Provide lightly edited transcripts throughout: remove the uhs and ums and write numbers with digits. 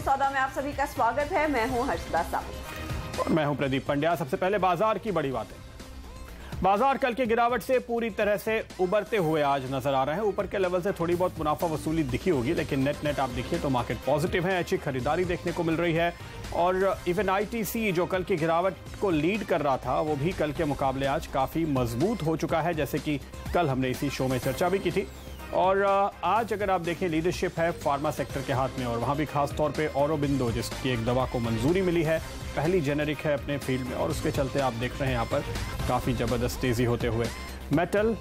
आखिरी सौदा में आप सभी का स्वागत है। मैं हूं हर्षदा साहू और मैं हूं प्रदीप पंड्या। सबसे पहले बाजार की बड़ी बातें। बाजार कल की गिरावट से पूरी तरह से उबरते हुए आज नजर आ रहे हैं। ऊपर के लेवल से थोड़ी बहुत मुनाफा वसूली दिखी होगी, लेकिन नेट आप देखिए तो मार्केट पॉजिटिव है। अच्छी खरीदारी देखने को मिल रही है और इवन आईटीसी जो कल की गिरावट को लीड कर रहा था वो भी कल के मुकाबले आज काफी मजबूत हो चुका है, जैसे कि कल हमने इसी शो में चर्चा भी की थी। और आज अगर आप देखें लीडरशिप है फार्मा सेक्टर के हाथ में और वहाँ भी खास तौर पे ऑरोबिंदो जिसकी एक दवा को मंजूरी मिली है, पहली जेनेरिक है अपने फील्ड में और उसके चलते आप देख रहे हैं यहाँ पर काफ़ी ज़बरदस्त तेज़ी होते हुए। मेटल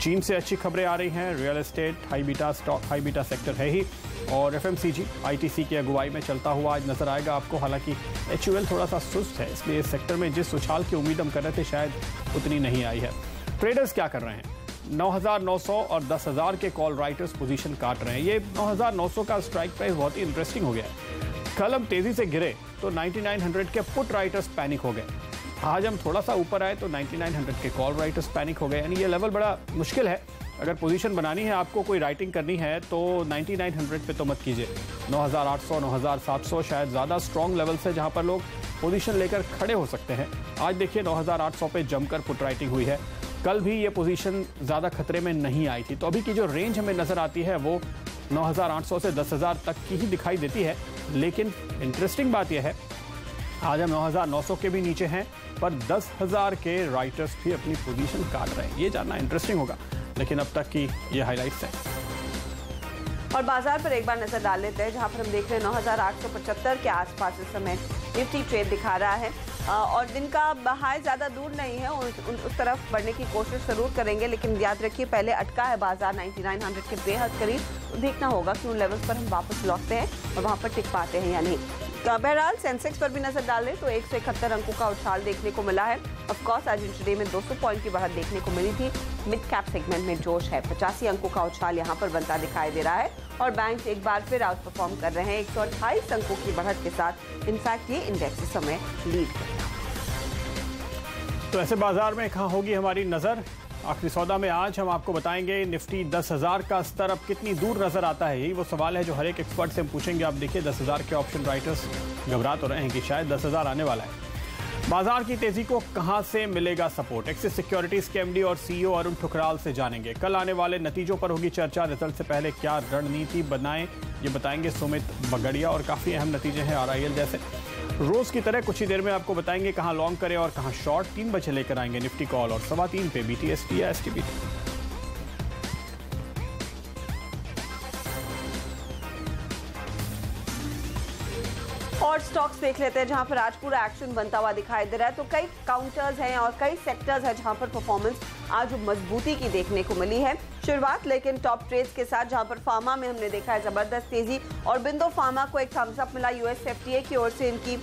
चीन से अच्छी खबरें आ रही हैं। Real estate high beta sector है ही और एफएमसीजी आईटीसी की अगुवाई में चलता हुआ आज नजर आएगा आपको। हालांकि एचयूएल थोड़ा सा सुस्त है, इसलिए इस सेक्टर में जिस उछाल की उम्मीद हम कर रहे थे शायद उतनी नहीं आई है। ट्रेडर्स क्या कर रहे हैं? 9,900 और 10,000 के कॉल राइटर्स पोजीशन काट रहे हैं। ये 9,900 का स्ट्राइक प्राइस बहुत ही इंटरेस्टिंग हो गया है। कल हम तेजी से गिरे तो 9,900 के पुट राइटर्स पैनिक हो गए। आज हम थोड़ा सा ऊपर आए तो 9,900 के कॉल राइटर्स पैनिक हो गए। यानी ये लेवल बड़ा मुश्किल है। अगर पोजीशन बनानी है, आपको कोई राइटिंग करनी है तो 9,900 पे तो मत कीजिए। 9,800 9,700 शायद ज़्यादा स्ट्रॉन्ग लेवल से जहाँ पर लोग पोजीशन लेकर खड़े हो सकते हैं। आज देखिए 9,800 पे जमकर पुट राइटिंग हुई है। कल भी ये पोजीशन ज़्यादा खतरे में नहीं आई थी। तो अभी की जो रेंज हमें नज़र आती है वो 9,800 से 10,000 तक की ही दिखाई देती है। लेकिन इंटरेस्टिंग बात यह है आज हम 9,900 के भी नीचे हैं पर 10,000 के राइटर्स भी अपनी पोजीशन काट रहे हैं। ये जानना इंटरेस्टिंग होगा, लेकिन अब तक की ये हाइलाइट्स हैं। और बाजार पर एक बार नजर डाल लेते हैं, जहां पर हम देख रहे हैं 9,875 के आसपास इस समय निफ्टी ट्रेड दिखा रहा है और दिन का हाई ज़्यादा दूर नहीं है। उस तरफ बढ़ने की कोशिश जरूर करेंगे, लेकिन याद रखिए पहले अटका है बाजार 9,900 के बेहद करीब। तो देखना होगा कि उन लेवल्स पर हम वापस लौटते हैं और वहां पर टिक पाते हैं या नहीं। बहरहाल सेंसेक्स पर भी नजर डालें तो 171 अंकों का उछाल देखने को मिला है। ऑफकोर्स आज इंट्राडे में 200 पॉइंट की बढ़त देखने को मिली थी। मिड कैप सेगमेंट में जोश है। 85 अंकों का उछाल यहाँ पर बनता दिखाई दे रहा है और बैंक एक बार फिर आउट परफॉर्म कर रहे हैं 128 अंकों की बढ़त के साथ। इनफैक्ट ये इंडेक्स इस समय लीड करता है। तो ऐसे बाजार में कहाँ होगी हमारी नजर? आखिरी सौदा में आज हम आपको बताएंगे निफ्टी 10,000 का स्तर अब कितनी दूर नजर आता है। यही वो सवाल है जो हर एक एक्सपर्ट से हम पूछेंगे। आप देखिए 10,000 के ऑप्शन राइटर्स घबरा तो रहे हैं कि शायद 10,000 आने वाला है। बाजार की तेजी को कहां से मिलेगा सपोर्ट? एक्सिस सिक्योरिटीज के एमडी और सीईओ अरुण ठुकराल से जानेंगे। कल आने वाले नतीजों पर होगी चर्चा। रिजल्ट से पहले क्या रणनीति बनाएं ये बताएंगे सुमित बगड़िया और काफी अहम नतीजे हैं आरआईएल जैसे। रोज की तरह कुछ ही देर में आपको बताएंगे कहां लॉन्ग करें और कहां शॉर्ट। 3 बजे लेकर आएंगे निफ्टी कॉल और 3:15 पे बीटीएसटी या एसटीबीटी। और स्टॉक्स देख लेते हैं जहां पर आज पूरा एक्शन बनता हुआ दिखाई दे रहा है। तो कई काउंटर्स हैं और कई सेक्टर्स हैं जहां पर परफॉर्मेंस आज मजबूती की देखने को मिली है। शुरुआत लेकिन टॉप ट्रेड्स के साथ, जहां पर फार्मा में हमने देखा है जबरदस्त तेजी। और बिंदो फार्मा को एक थम्स अप मिला यूएसएफडीए की ओर से। इनकी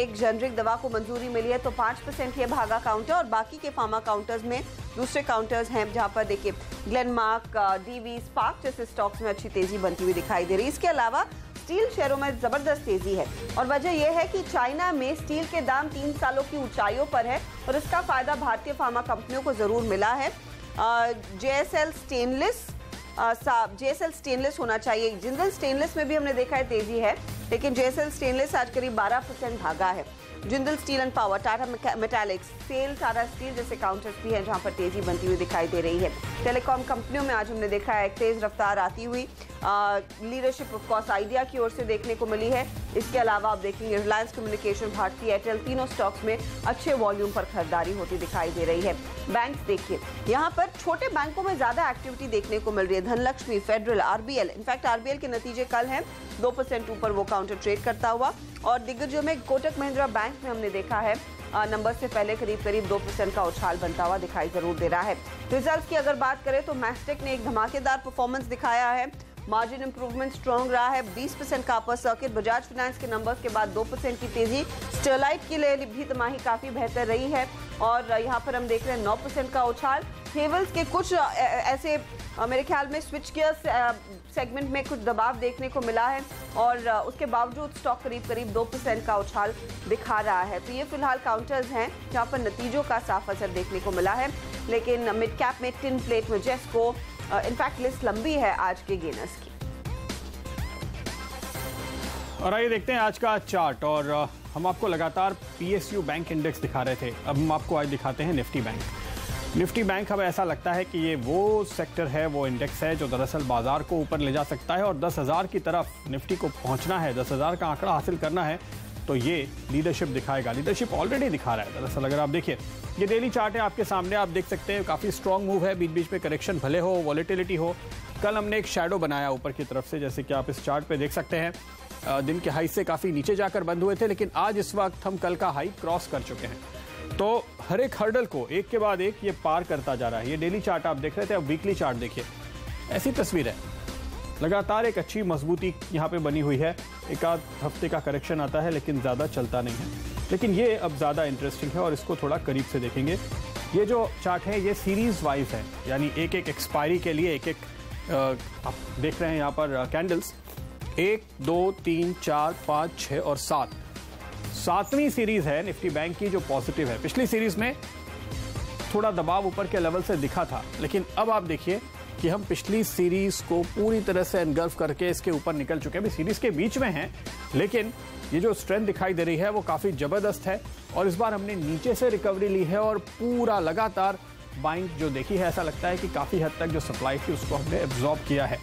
एक जेनरिक दवा को मंजूरी मिली है तो 5% ये भागा काउंटर। और बाकी के फार्मा काउंटर्स में दूसरे काउंटर्स हैं जहां पर देखिए ग्लेनमार्क, डीवी, स्पार्क जैसे स्टॉक्स में अच्छी तेजी बनती हुई दिखाई दे रही है। इसके अलावा स्टील शेयरों में जबरदस्त तेजी है और वजह यह है कि चाइना में स्टील के दाम 3 सालों की ऊंचाइयों पर है और इसका फायदा भारतीय फार्मा कंपनियों को जरूर मिला है। जेएसएल स्टेनलेस होना चाहिए। जिंदल स्टेनलेस में भी हमने देखा है तेजी है, लेकिन जेएसएल स्टेनलेस आज करीब 12% भागा है। Jindal steel and power, Tata metallics, SAIL, Tata steel जैसे काउंटर्स भी हैं जहां पर तेजी बनती हुई दिखाई दे रही है। टेलीकॉम कंपनियों में आज हमने देखा है तेज रफ्तार आती हुई। लीडरशिप ऑफ कोर्स आइडिया की ओर से देखने को मिली है। इसके अलावा आप देखेंगे रिलायंस कम्युनिकेशन, भारती एयरटेल, तीनों स्टॉक्स में अच्छे वॉल्यूम पर खरीदारी होती दिखाई दे रही है। बैंक्स देखिए यहाँ पर छोटे बैंकों में ज्यादा एक्टिविटी देखने को मिल रही है। Dhanlaxmi, federal, RBL, in fact RBL के नतीजे कल हैं 2% ऊपर वो काउंटर ट्रेड करता हुआ। और दिग्गजों में कोटक महिंद्रा बैंक में हमने देखा है नंबर से पहले करीब 2% का उछाल बनता हुआ दिखाई जरूर दे रहा है। रिजल्ट की अगर बात करें तो मैस्टेक ने एक धमाकेदार परफॉर्मेंस दिखाया है। मार्जिन इंप्रूवमेंट स्ट्रॉन्ग रहा है। 20% का अपर सर्किट। बजाज फाइनेंस के नंबर्स के बाद 2% की तेजी। स्टरलाइट के लिए भी तिमाही काफी बेहतर रही है और यहाँ पर हम देख रहे हैं 9% का उछाल। हेवल्स के कुछ ऐसे मेरे ख्याल में स्विच गियर सेगमेंट में कुछ दबाव देखने को मिला है और उसके बावजूद स्टॉक करीब 2% का उछाल दिखा रहा है। तो ये फिलहाल काउंटर्स हैं जहां पर नतीजों का साफ असर देखने को मिला है। लेकिन मिड कैप में टिन प्लेट में जेस्को, इनफैक्ट लिस्ट लंबी है आज के गेनर्स की। और आइए देखते हैं आज का चार्ट। और हम आपको लगातार PSU बैंक इंडेक्स दिखा रहे थे, अब हम आपको आज दिखाते हैं निफ्टी बैंक। निफ्टी बैंक हमें ऐसा लगता है कि ये वो सेक्टर है, वो इंडेक्स है जो दरअसल बाजार को ऊपर ले जा सकता है और 10,000 की तरफ निफ्टी को पहुंचना है, 10,000 का आंकड़ा हासिल करना है तो ये लीडरशिप दिखाएगा। लीडरशिप ऑलरेडी दिखा रहा है दरअसल। अगर आप देखिए ये डेली चार्ट है आपके सामने, आप देख सकते हैं काफ़ी स्ट्रॉन्ग मूव है, बीच बीच में करेक्शन भले हो, वॉलेटिलिटी हो। कल हमने एक शैडो बनाया ऊपर की तरफ से, जैसे कि आप इस चार्ट पे देख सकते हैं। दिन के हाई से काफ़ी नीचे जाकर बंद हुए थे, लेकिन आज इस वक्त हम कल का हाई क्रॉस कर चुके हैं। तो हर एक हर्डल को एक के बाद एक ये पार करता जा रहा है। ये डेली चार्ट आप देख रहे थे, अब वीकली चार्ट देखिए, ऐसी तस्वीर है। लगातार एक अच्छी मजबूती यहाँ पे बनी हुई है। एक आध हफ्ते का करेक्शन आता है लेकिन ज़्यादा चलता नहीं है, लेकिन ये अब ज़्यादा इंटरेस्टिंग है और इसको थोड़ा करीब से देखेंगे। ये जो चार्ट है ये सीरीज वाइज है, यानी एक एक एक्सपायरी के लिए एक एक आप देख रहे हैं यहाँ पर कैंडल्स 1, 2, 3, 4, 5, 6 और 7, 7वीं सीरीज है निफ्टी बैंक की जो पॉजिटिव है। पिछली सीरीज में थोड़ा दबाव ऊपर के लेवल से दिखा था, लेकिन अब आप देखिए कि हम पिछली सीरीज को पूरी तरह से एनगल्फ करके इसके ऊपर निकल चुके हैं। अभी सीरीज के बीच में हैं, लेकिन ये जो स्ट्रेंथ दिखाई दे रही है वो काफ़ी ज़बरदस्त है। और इस बार हमने नीचे से रिकवरी ली है और पूरा लगातार बाइंग जो देखी है, ऐसा लगता है कि काफ़ी हद तक जो सप्लाई थी उसको हमने एब्जॉर्ब किया है।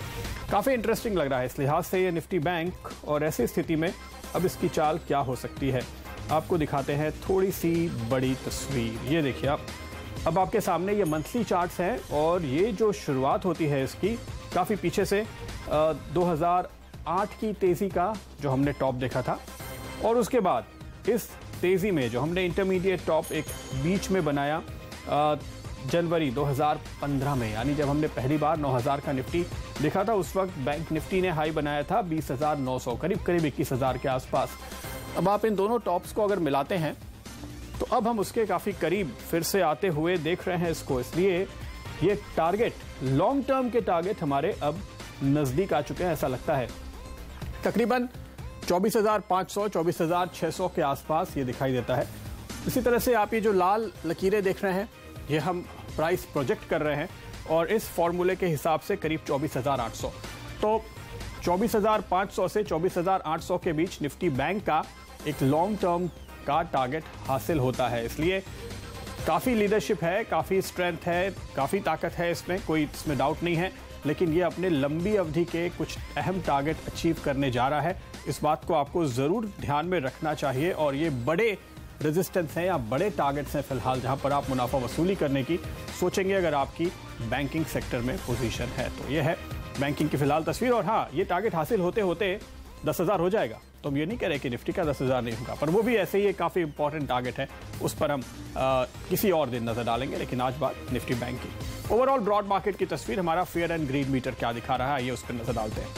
काफ़ी इंटरेस्टिंग लग रहा है इस लिहाज से ये निफ्टी बैंक। और ऐसी स्थिति में अब इसकी चाल क्या हो सकती है, आपको दिखाते हैं थोड़ी सी बड़ी तस्वीर। ये देखिए आप, अब आपके सामने ये मंथली चार्ट्स हैं और ये जो शुरुआत होती है इसकी काफ़ी पीछे से 2008 की तेज़ी का जो हमने टॉप देखा था, और उसके बाद इस तेज़ी में जो हमने इंटरमीडिएट टॉप एक बीच में बनाया जनवरी 2015 में, यानी जब हमने पहली बार 9,000 का निफ्टी देखा था, उस वक्त बैंक निफ्टी ने हाई बनाया था 20,900, करीब करीब 21,000 के आसपास। अब आप इन दोनों टॉप्स को अगर मिलाते हैं तो अब हम उसके काफ़ी करीब फिर से आते हुए देख रहे हैं इसको। इसलिए ये टारगेट, लॉन्ग टर्म के टारगेट हमारे अब नज़दीक आ चुके हैं, ऐसा लगता है। तकरीबन 24,500, 24,600 के आसपास ये दिखाई देता है। इसी तरह से आप ये जो लाल लकीरें देख रहे हैं, ये हम प्राइस प्रोजेक्ट कर रहे हैं और इस फॉर्मूले के हिसाब से करीब 24,800। तो 24,500 से 24,800 के बीच निफ्टी बैंक का एक लॉन्ग टर्म का टारगेट हासिल होता है। इसलिए काफ़ी लीडरशिप है, काफ़ी स्ट्रेंथ है, काफ़ी ताकत है इसमें, कोई इसमें डाउट नहीं है। लेकिन ये अपने लंबी अवधि के कुछ अहम टारगेट अचीव करने जा रहा है, इस बात को आपको ज़रूर ध्यान में रखना चाहिए। और ये बड़े रेजिस्टेंस हैं या बड़े टारगेट्स हैं फिलहाल, जहां पर आप मुनाफा वसूली करने की सोचेंगे अगर आपकी बैंकिंग सेक्टर में पोजीशन है। तो ये है बैंकिंग की फिलहाल तस्वीर। और हाँ, ये टारगेट हासिल होते होते 10,000 हो जाएगा, तो हम ये नहीं कह रहे कि निफ्टी का 10,000 नहीं होगा, पर वो भी ऐसे ही एक काफ़ी इंपॉर्टेंट टारगेट है, उस पर हम किसी और दिन नजर डालेंगे। लेकिन आज बात निफ्टी बैंक की। ओवरऑल ब्रॉड मार्केट की तस्वीर, हमारा फेयर एंड ग्रीन मीटर क्या दिखा रहा है, ये उस पर नजर डालते हैं।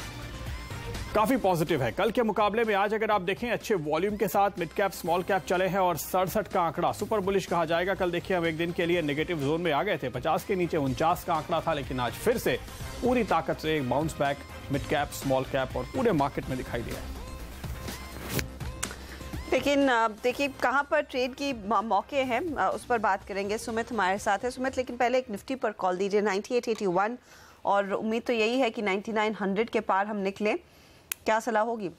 काफी पॉजिटिव है। कल के मुकाबले में आज अगर आप देखें अच्छे वॉल्यूम के साथ मिड कैप स्मॉल कैप चले हैं और 67 का आंकड़ा सुपर बुलिश कहा जाएगा। कल देखिए हम एक दिन के लिए नेगेटिव जोन में आ गए थे, 50 के नीचे 49 का आंकड़ा था, लेकिन आज फिर से पूरी ताकत से एक bounce back mid cap small cap और पूरे मार्केट में दिखाई दिया है। लेकिन देखिए कहां पर ट्रेड की मौके हैं, उस पर बात करेंगे। सुमित हमारे साथ है। सुमित, लेकिन पहले एक निफ्टी पर कॉल दीजिए। 9881 और उम्मीद तो यही है कि 9900 के पार हम निकले, क्या सलाह होगी?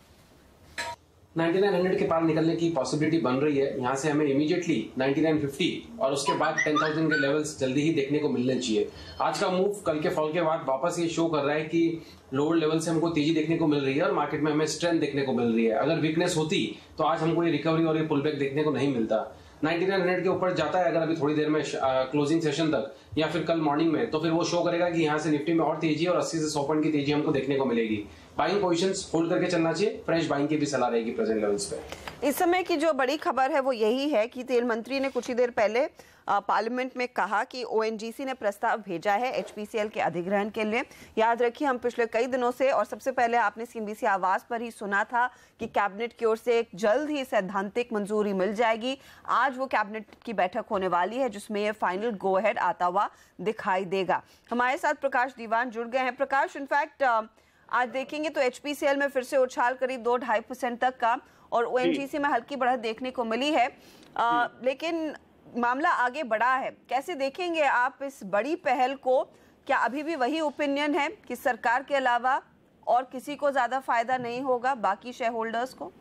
9900 के पार निकलने की पॉसिबिलिटी बन रही है। यहाँ से हमें इमीडिएटली 9950 और उसके बाद 10,000 के लेवल्स जल्दी ही देखने को मिलने चाहिए। आज का मूव कल के फॉल के बाद वापस ये शो कर रहा है कि लोअर लेवल से हमको तेजी देखने को मिल रही है और मार्केट में हमें स्ट्रेंथ देखने को मिल रही है। अगर वीकनेस होती तो आज हमको ये रिकवरी और ये पुल बैक देखने को नहीं मिलता। 9900 के ऊपर जाता है अगर अभी थोड़ी देर में क्लोजिंग सेशन तक या फिर कल मॉर्निंग में, तो फिर वो शो करेगा कि यहाँ से निफ्टी में और तेजी और 80 से 100 पॉइंट की तेजी हमको देखने को मिलेगी। बाइंग पोजीशंस होल्ड करके चलना चाहिए, फ्रेश बाइंग की भी सलाह रहेगी प्रेजेंट लेवल्स पे। इस समय की जो बड़ी खबर है वो यही है कि तेल मंत्री ने कुछ ही देर पहले पार्लियामेंट में कहा कि ओएनजीसी ने प्रस्ताव भेजा है एचपीसीएल के अधिग्रहण के लिए। याद रखिए हम पिछले कई दिनों से, और सबसे पहले आपने सीएनबीसी आवाज पर ही सुना था कि कैबिनेट की ओर से जल्द ही सैद्धांतिक मंजूरी मिल जाएगी। आज वो कैबिनेट की बैठक होने वाली है जिसमें ये फाइनल गो अहेड आता हुआ दिखाई देगा। हमारे साथ प्रकाश दीवान जुड़ गए हैं। प्रकाश, इनफैक्ट आज देखेंगे तो एचपीसीएल में फिर से उछाल करीब 2-2.5% तक का और ओएनजीसी में हल्की बढ़त देखने को मिली है, लेकिन मामला आगे बढ़ा है। कैसे देखेंगे आप इस बड़ी पहल को? क्या अभी भी वही ओपिनियन है कि सरकार के अलावा और किसी को ज्यादा फायदा नहीं होगा, बाकी शेयर होल्डर्स को?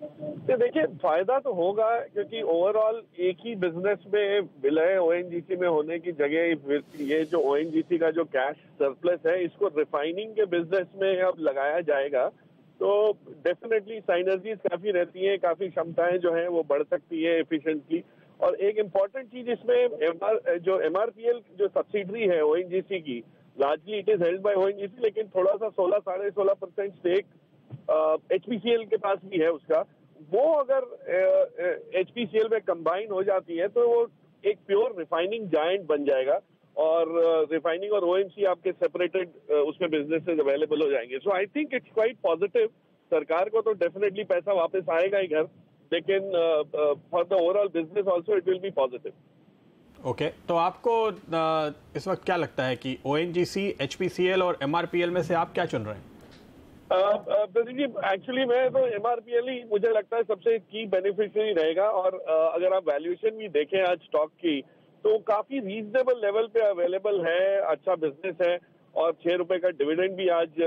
तो देखिए फायदा तो होगा, क्योंकि ओवरऑल एक ही बिजनेस में विलय ओएनजीसी में होने की जगह ये जो ओएनजीसी का जो कैश सरप्लस है इसको रिफाइनिंग के बिजनेस में अब लगाया जाएगा, तो डेफिनेटली साइनर्जीज काफी रहती हैं, काफी क्षमताएं जो हैं वो बढ़ सकती है एफिशिएंटली। और एक इम्पॉर्टेंट चीज इसमें जो एमआरपीएल जो सब्सिडरी है ओएनजीसी की, largely it is held by ONGC, लेकिन थोड़ा सा 16-16.5% स्टेक एचपीसीएल के पास भी है उसका। वो अगर एचपीसीएल में कंबाइन हो जाती है तो वो एक प्योर रिफाइनिंग जायंट बन जाएगा, और रिफाइनिंग और ओएमसी आपके सेपरेटेड उसमें बिजनेसेस अवेलेबल हो जाएंगे। So I think it's quite positive. सरकार को तो डेफिनेटली पैसा वापस आएगा ही घर, लेकिन for the overall business also it will B positive. Okay, तो आपको इस वक्त क्या लगता है कि ओएनजीसी, एचपीसीएल और एमआरपीएल में से आप क्या चुन रहे हैं? प्रदीप जी, एक्चुअली मैं तो एमआरपीएल ही मुझे लगता है सबसे की बेनिफिशियरी रहेगा। और अगर आप वैल्यूएशन भी देखें आज स्टॉक की, तो काफी रीजनेबल लेवल पे अवेलेबल है, अच्छा बिजनेस है, और 6 रुपए का डिविडेंड भी आज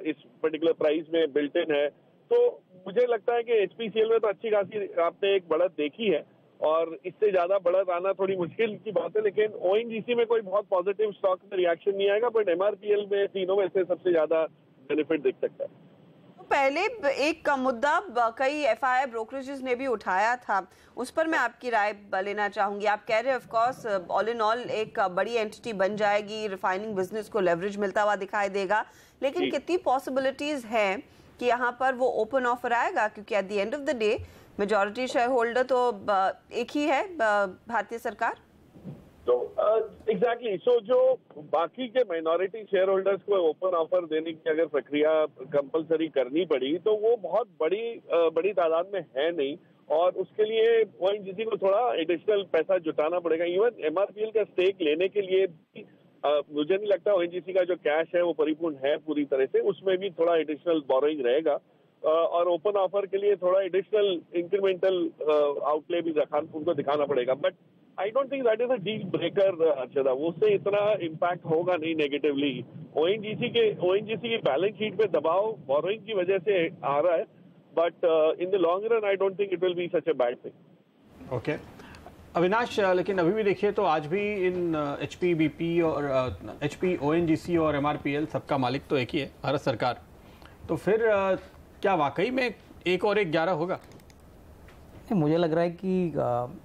इस पर्टिकुलर प्राइस में बिल्ट इन है। तो मुझे लगता है कि एचपीसीएल में तो अच्छी खासी आपने एक बढ़त देखी है, और इससे ज्यादा बढ़त आना थोड़ी मुश्किल की बात है, लेकिन ओएनजीसी में कोई बहुत पॉजिटिव स्टॉक में रिएक्शन नहीं आएगा, बट एमआरपीएल में तीनों में से सबसे ज्यादा बेनिफिट दिख सकता है। तो पहले एक मुद्दा कई एफआई ब्रोकरेजेस ने भी उठाया था, उस पर मैं आपकी राय लेना चाहूंगी। आप कह रहे हैं of course all in all एक बड़ी एंटिटी बन जाएगी, रिफाइनिंग बिजनेस को लेवरेज मिलता हुआ दिखाई देगा, लेकिन कितनी पॉसिबिलिटीज हैं कि यहाँ पर वो ओपन ऑफर आएगा? क्योंकि at the end of the day majority share holder तो एक ही है, भारतीय सरकार। तो एग्जैक्टली सो जो बाकी के माइनॉरिटी शेयर होल्डर्स को ओपन ऑफर देने की अगर प्रक्रिया कंपलसरी करनी पड़ी, तो वो बहुत बड़ी तादाद में है नहीं, और उसके लिए ओएनजीसी को थोड़ा एडिशनल पैसा जुटाना पड़ेगा। इवन एमआरपीएल का स्टेक लेने के लिए भी मुझे नहीं लगता ओएनजीसी का जो कैश है वो परिपूर्ण है पूरी तरह से, उसमें भी थोड़ा एडिशनल बोरोइंग रहेगा, और ओपन ऑफर के लिए थोड़ा एडिशनल इंक्रीमेंटल आउटले भी उनको दिखाना पड़ेगा। But I don't think that is a deal breaker अर्चदा, उससे इतना इम्पैक्ट होगा नहीं नेगेटिवली। ओएनजीसी की बैलेंस शीट पे दबाव बोरोइंग की वजह से आ रहा है, but in the long run I don't think it will be such a bad thing. Okay Avinash, लेकिन अभी भी देखिए तो आज भी इन एचपी, बीपी और एचपी, ओएनजीसी और एमआरपीएल सबका मालिक तो एक ही है, भारत सरकार। तो फिर क्या वाकई में 1 और 1 11 होगा? मुझे लग रहा है कि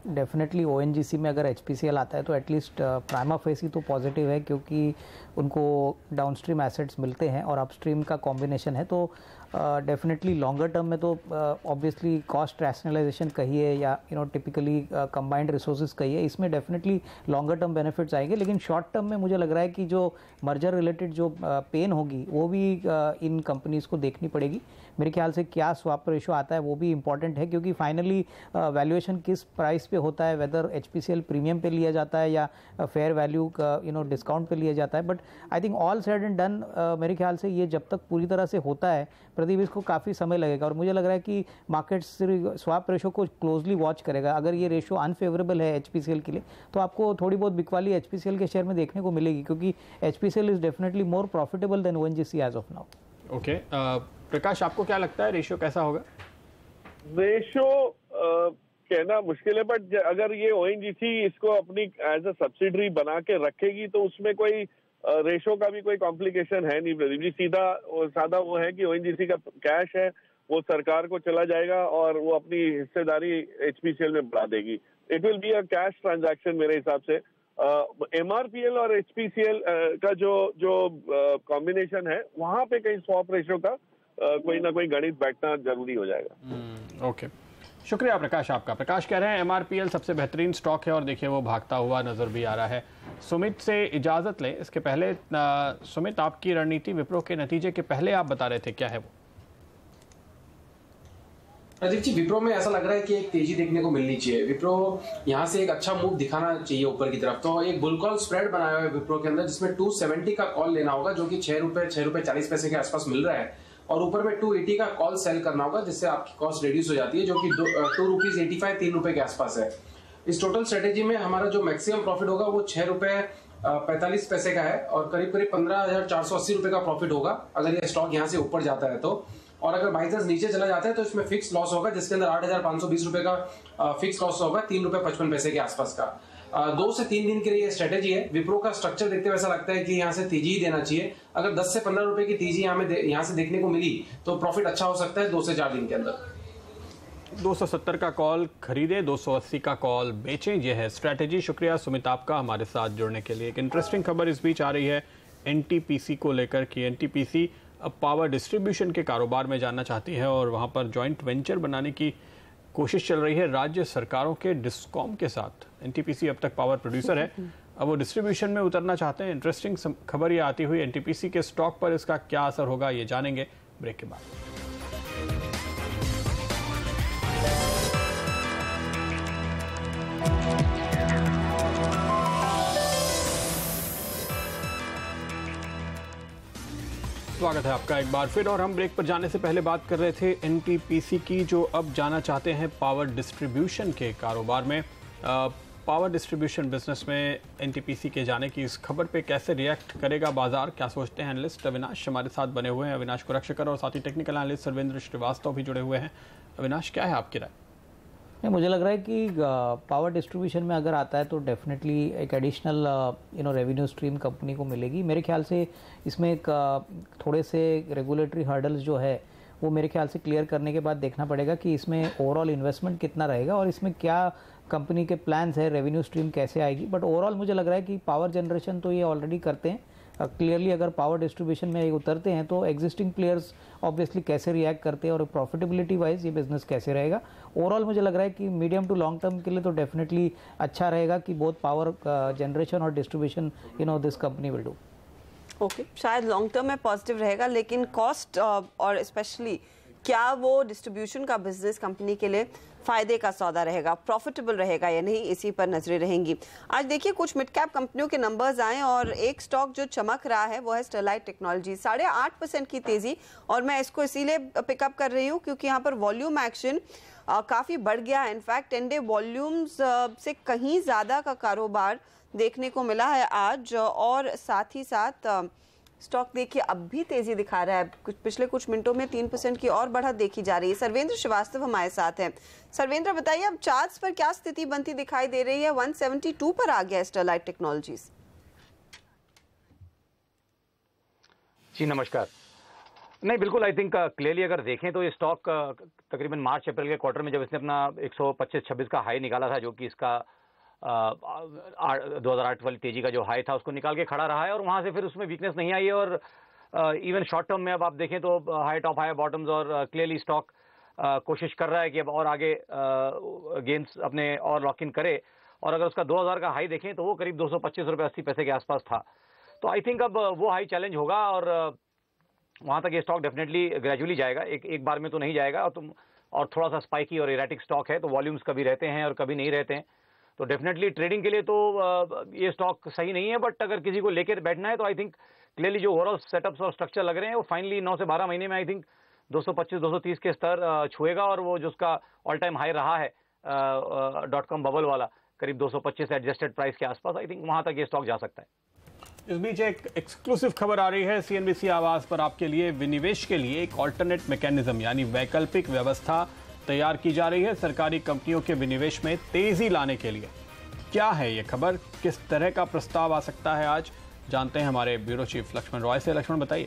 डेफिनेटली ओएनजीसी में अगर एचपीसीएल आता है तो एटलीस्ट प्राइमा फेसी तो पॉजिटिव है, क्योंकि उनको डाउनस्ट्रीम एसेट्स मिलते हैं और अपस्ट्रीम का कॉम्बिनेशन है। तो डेफिनेटली लॉन्गर टर्म में तो ऑब्वियसली कॉस्ट रैशनलाइजेशन कहिए या टिपिकली कंबाइंड रिसोर्सेज कहिए, इसमें डेफिनेटली लॉन्गर टर्म बेनिफिट्स आएंगे। लेकिन शॉर्ट टर्म में मुझे लग रहा है कि जो मर्जर रिलेटेड जो पेन होगी वो भी इन कंपनीज को देखनी पड़ेगी। मेरे ख्याल से क्या स्वैप रेशो आता है वो भी इंपॉर्टेंट है, क्योंकि फाइनली वैल्यूएशन किस प्राइस पे होता है, वेदर एचपीसीएल प्रीमियम पे लिया जाता है या फेयर वैल्यू डिस्काउंट पे लिया जाता है। But I think all said and done मेरे ख्याल से ये जब तक पूरी तरह से होता है प्रदीप, इसको काफ़ी समय लगेगा, और मुझे लग रहा है कि मार्केट स्वैप रेशो को क्लोजली वॉच करेगा। अगर ये रेशो अनफेवरेबल है एचपीसीएल के लिए तो आपको थोड़ी बहुत बिकवाली एचपीसीएल के शेयर में देखने को मिलेगी, क्योंकि HPCL is definitely more profitable than ONGC as of now. Okay Prakash, आपको क्या लगता है रेशियो कैसा होगा? रेशियो कहना मुश्किल है, बट अगर ये ओएनजीसी इसको अपनी एज अ सब्सिडरी बना के रखेगी तो उसमें कोई रेशो का भी कोई कॉम्प्लिकेशन है नहीं प्रदीप जी। सीधा और सादा वो है कि ओएनजीसी का कैश है वो सरकार को चला जाएगा और वो अपनी हिस्सेदारी एचपीसीएल में बढ़ा देगी। It will be a cash transaction मेरे हिसाब से। एमआरपीएल और एचपीसीएल का जो कॉम्बिनेशन है वहां पे कहीं स्वैप रेशो का कोई ना कोई गणित बैठना जरूरी हो जाएगा। ओके, शुक्रिया प्रकाश आपका। प्रकाश कह रहे हैं एमआरपीएल सबसे बेहतरीन स्टॉक है और देखिए वो भागता हुआ नजर भी आ रहा है। सुमित से इजाजत लें, इसके पहले सुमित, आपकी रणनीति विप्रो के नतीजे के पहले आप बता रहे थे, क्या है वो? प्रदीप जी, विप्रो में ऐसा लग रहा है कि एक तेजी देखने को मिलनी चाहिए। विप्रो यहाँ से एक अच्छा मूव दिखाना चाहिए ऊपर की तरफ। तो एक बुल कॉल स्प्रेड बनाया हुआ है विप्रो के अंदर, जिसमें 270 का कॉल लेना होगा, जो कि 6 रुपए 40 पैसे के आसपास मिल रहा है, और ऊपर में 280 का कॉल सेल करना होगा, जिससे आपकी कॉस्ट रिड्यूस हो जाती है, जो कि 2 रुपीज 85 3 रुपए के आसपास है। इस टोटल स्ट्रेटेजी में हमारा जो मैक्सिमम प्रॉफिट होगा वो 6 रुपए 45 पैसे का है और करीब करीब 15,480 रुपए का प्रॉफिट होगा अगर ये स्टॉक यहाँ से ऊपर जाता है तो। और अगर बाई चांस नीचे चला जाता है तो इसमें फिक्स लॉस होगा, जिसके अंदर 8,520 रुपए का फिक्स लॉस होगा, 3 रुपए 55 पैसे के आसपास का। 2 से 3 दिन के लिए स्ट्रेटेजी है। विप्रो का स्ट्रक्चर देखते हुए ऐसा लगता है कि यहाँ से तेजी ही देना चाहिए। अगर 10 से 15 रुपए की तेजी यहाँ से देखने को मिली तो प्रॉफिट अच्छा हो सकता है 2 से 4 दिन के अंदर। 270 का कॉल खरीदे, 280 का कॉल बेचें, यह है स्ट्रैटेजी। शुक्रिया सुमित आपका हमारे साथ जुड़ने के लिए। एक इंटरेस्टिंग खबर इस बीच आ रही है एनटीपीसी को लेकर कि एनटीपीसी अब पावर डिस्ट्रीब्यूशन के कारोबार में जाना चाहती है और वहां पर जॉइंट वेंचर बनाने की कोशिश चल रही है राज्य सरकारों के डिस्कॉम के साथ। एनटीपीसी अब तक पावर प्रोड्यूसर है, अब वो डिस्ट्रीब्यूशन में उतरना चाहते हैं। इंटरेस्टिंग खबर ये आती हुई एनटीपीसी के स्टॉक पर इसका क्या असर होगा ये जानेंगे ब्रेक के बाद। स्वागत है आपका एक बार फिर। और हम ब्रेक पर जाने से पहले बात कर रहे थे एनटीपीसी की, जो अब जाना चाहते हैं पावर डिस्ट्रीब्यूशन के कारोबार में। पावर डिस्ट्रीब्यूशन बिजनेस में एनटीपीसी के जाने की इस खबर पे कैसे रिएक्ट करेगा बाजार, क्या सोचते हैं एनालिस्ट अविनाश हमारे साथ बने हुए हैं। अविनाश को रक्षकर और साथ ही टेक्निकल एनालिस्ट सर्वेंद्र श्रीवास्तव भी जुड़े हुए हैं। अविनाश, क्या है आपकी राय? नहीं, मुझे लग रहा है कि पावर डिस्ट्रीब्यूशन में अगर आता है तो डेफिनेटली एक एडिशनल रेवेन्यू स्ट्रीम कंपनी को मिलेगी। मेरे ख्याल से इसमें एक थोड़े से रेगुलेटरी हर्डल्स जो है वो मेरे ख्याल से क्लियर करने के बाद देखना पड़ेगा कि इसमें ओवरऑल इन्वेस्टमेंट कितना रहेगा और इसमें क्या कंपनी के प्लान्स है, रेवेन्यू स्ट्रीम कैसे आएगी। बट ओवरऑल मुझे लग रहा है कि पावर जनरेशन तो ये ऑलरेडी करते हैं। क्लियरली अगर पावर डिस्ट्रीब्यूशन में उतरते हैं तो एग्जिस्टिंग प्लेयर्स ऑब्वियसली कैसे रिएक्ट करते हैं और प्रॉफिटेबिलिटी वाइज ये बिजनेस कैसे रहेगा। ओवरऑल मुझे लग रहा है कि मीडियम टू लॉन्ग टर्म के लिए तो डेफिनेटली अच्छा रहेगा कि बोथ पावर जनरेशन और distribution this company will do. Okay, शायद लॉन्ग टर्म में पॉजिटिव रहेगा, लेकिन कॉस्ट और स्पेशली क्या वो डिस्ट्रीब्यूशन का बिजनेस कंपनी के लिए फायदे का सौदा रहेगा, प्रॉफिटेबल रहेगा या नहीं, इसी पर नजरें रहेंगी। आज देखिए कुछ मिड कैप कंपनियों के नंबर्स आए और एक स्टॉक जो चमक रहा है वो है स्टरलाइट टेक्नोलॉजी। 8.5% की तेजी, और मैं इसको इसीलिए पिकअप कर रही हूँ क्योंकि यहाँ पर वॉल्यूम एक्शन काफी बढ़ गया है। इनफैक्ट 10 डे वॉल्यूम्स से कहीं ज्यादा का कारोबार देखने को मिला है आज, और साथ ही साथ स्टॉक देखिए अब भी तेजी दिखा रहा है। पिछले कुछ मिनटों में 3% की और बढ़त देखी जा रही है। सर्वेंद्र श्रीवास्तव हमारे साथ हैं। सर्वेंद्र, बताइए अब चार्ट्स पर क्या स्थिति बनती दिखाई दे रही है? 172 पर आ गया स्टरलाइट टेक्नोलॉजीज। जी नमस्कार। नहीं, बिल्कुल आई थिंक क्लियरली अगर देखें तो ये स्टॉक तकरीबन मार्च अप्रैल के क्वार्टर में जब इसने अपना 125-26 का हाई निकाला था, जो कि इसका 2008 वाली तेजी का जो हाई था उसको निकाल के खड़ा रहा है और वहां से फिर उसमें वीकनेस नहीं आई है। और इवन शॉर्ट टर्म में अब आप देखें तो हाई टॉप हाई बॉटम्स, और क्लियरली स्टॉक कोशिश कर रहा है कि अब और आगे गेन्स अपने और लॉक इन करे। और अगर उसका 2000 का हाई देखें तो वो करीब 225 रुपये 80 पैसे के आसपास था। तो आई थिंक अब वो हाई चैलेंज होगा और वहां तक ये स्टॉक डेफिनेटली ग्रेजुअली जाएगा, एक बार में तो नहीं जाएगा। और थोड़ा सा स्पाइकी और इरेटिक स्टॉक है, तो वॉल्यूम्स कभी रहते हैं और कभी नहीं रहते हैं। तो डेफिनेटली ट्रेडिंग के लिए तो ये स्टॉक सही नहीं है, बट अगर किसी को लेकर बैठना है तो आई थिंक क्लियरली जो ओवरऑल सेटअप्स और स्ट्रक्चर लग रहे हैं वो फाइनली 9 से 12 महीने में आई थिंक 225-230 के स्तर छुएगा। और वो जो उसका ऑल टाइम हाई रहा है .com बबल वाला करीब 225 एडजस्टेड प्राइस के आसपास, आई थिंक वहां तक ये स्टॉक जा सकता है। इस बीच एक एक्सक्लूसिव खबर आ रही है सीएनबीसी आवाज पर आपके लिए। विनिवेश के लिए एक ऑल्टरनेट मैकेनिज्म यानी वैकल्पिक व्यवस्था तैयार की जा रही है सरकारी कंपनियों के विनिवेश में तेजी लाने के लिए। क्या है ये खबर, किस तरह का प्रस्ताव आ सकता है, आज जानते हैं हमारे ब्यूरो चीफ लक्ष्मण रॉय से। लक्ष्मण, बताइए।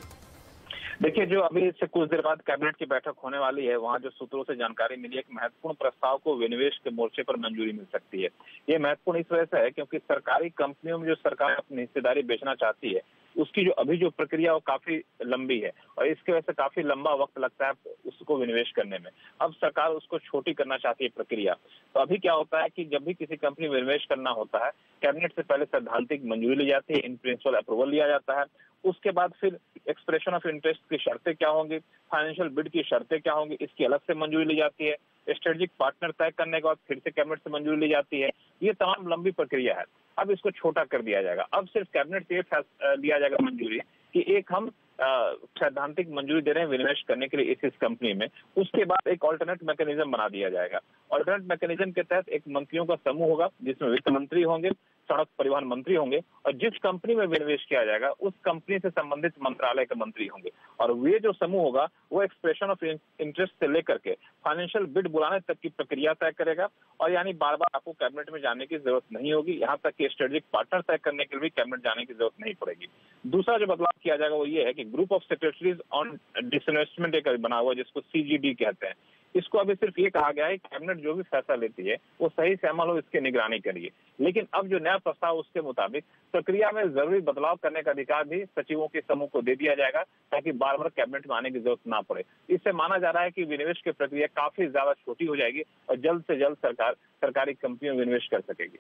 देखिए, जो अभी इससे कुछ देर बाद कैबिनेट की बैठक होने वाली है, वहां जो सूत्रों से जानकारी मिली है कि महत्वपूर्ण प्रस्ताव को विनिवेश के मोर्चे पर मंजूरी मिल सकती है। ये महत्वपूर्ण इस वजह से है क्योंकि सरकारी कंपनियों में जो सरकार अपनी हिस्सेदारी बेचना चाहती है उसकी जो प्रक्रिया वो काफी लंबी है और इसकी वजह से काफी लंबा वक्त लगता है उसको विनिवेश करने में। अब सरकार उसको छोटी करना चाहती है प्रक्रिया। तो अभी क्या होता है कि जब भी किसी कंपनी में विनिवेश करना होता है, कैबिनेट से पहले सैद्धांतिक मंजूरी ली जाती है, इन प्रिंसिपल अप्रूवल लिया जाता है। उसके बाद फिर एक्सप्रेशन ऑफ इंटरेस्ट की शर्तें क्या होंगी, फाइनेंशियल बिड की शर्तें क्या होंगी, इसकी अलग से मंजूरी ली जाती है। स्ट्रेटेजिक पार्टनर तय करने के बाद फिर से कैबिनेट से मंजूरी ली जाती है। ये तमाम लंबी प्रक्रिया है। अब इसको छोटा कर दिया जाएगा। अब सिर्फ कैबिनेट से लिया जाएगा मंजूरी कि एक हम सैद्धांतिक मंजूरी दे रहे हैं विनिवेश करने के लिए इस कंपनी में। उसके बाद एक ऑल्टरनेट मैकेनिज्म बना दिया जाएगा। ऑल्टरनेट मैकेनिज्म के तहत एक मंत्रियों का समूह होगा जिसमें वित्त मंत्री होंगे, सड़क परिवहन मंत्री होंगे और जिस कंपनी में विनिवेश किया जाएगा उस कंपनी से संबंधित मंत्रालय के मंत्री होंगे। और ये जो समूह होगा वो एक्सप्रेशन ऑफ इंटरेस्ट से लेकर के फाइनेंशियल बिड बुलाने तक की प्रक्रिया तय करेगा। और यानी बार बार आपको कैबिनेट में जाने की जरूरत नहीं होगी, यहाँ तक कि स्ट्रेटेजिक पार्टनर तय करने के लिए भी कैबिनेट जाने की जरूरत नहीं पड़ेगी। दूसरा जो बदलाव किया जाएगा वो ये है कि group of secretaries on disinvestment एक बना हुआ जिसको CGD कहते हैं, इसको अभी सिर्फ ये कहा गया है कि कैबिनेट जो भी फैसला लेती है वो सही से अमल हो, इसकी निगरानी करिए। लेकिन अब जो नया प्रस्ताव उसके मुताबिक प्रक्रिया में जरूरी बदलाव करने का अधिकार भी सचिवों के समूह को दे दिया जाएगा ताकि बार बार कैबिनेट में आने की जरूरत ना पड़े। इससे माना जा रहा है कि विनिवेश की प्रक्रिया काफी ज्यादा छोटी हो जाएगी और जल्द से जल्द सरकार सरकारी कंपनियों में निवेश कर सकेगी।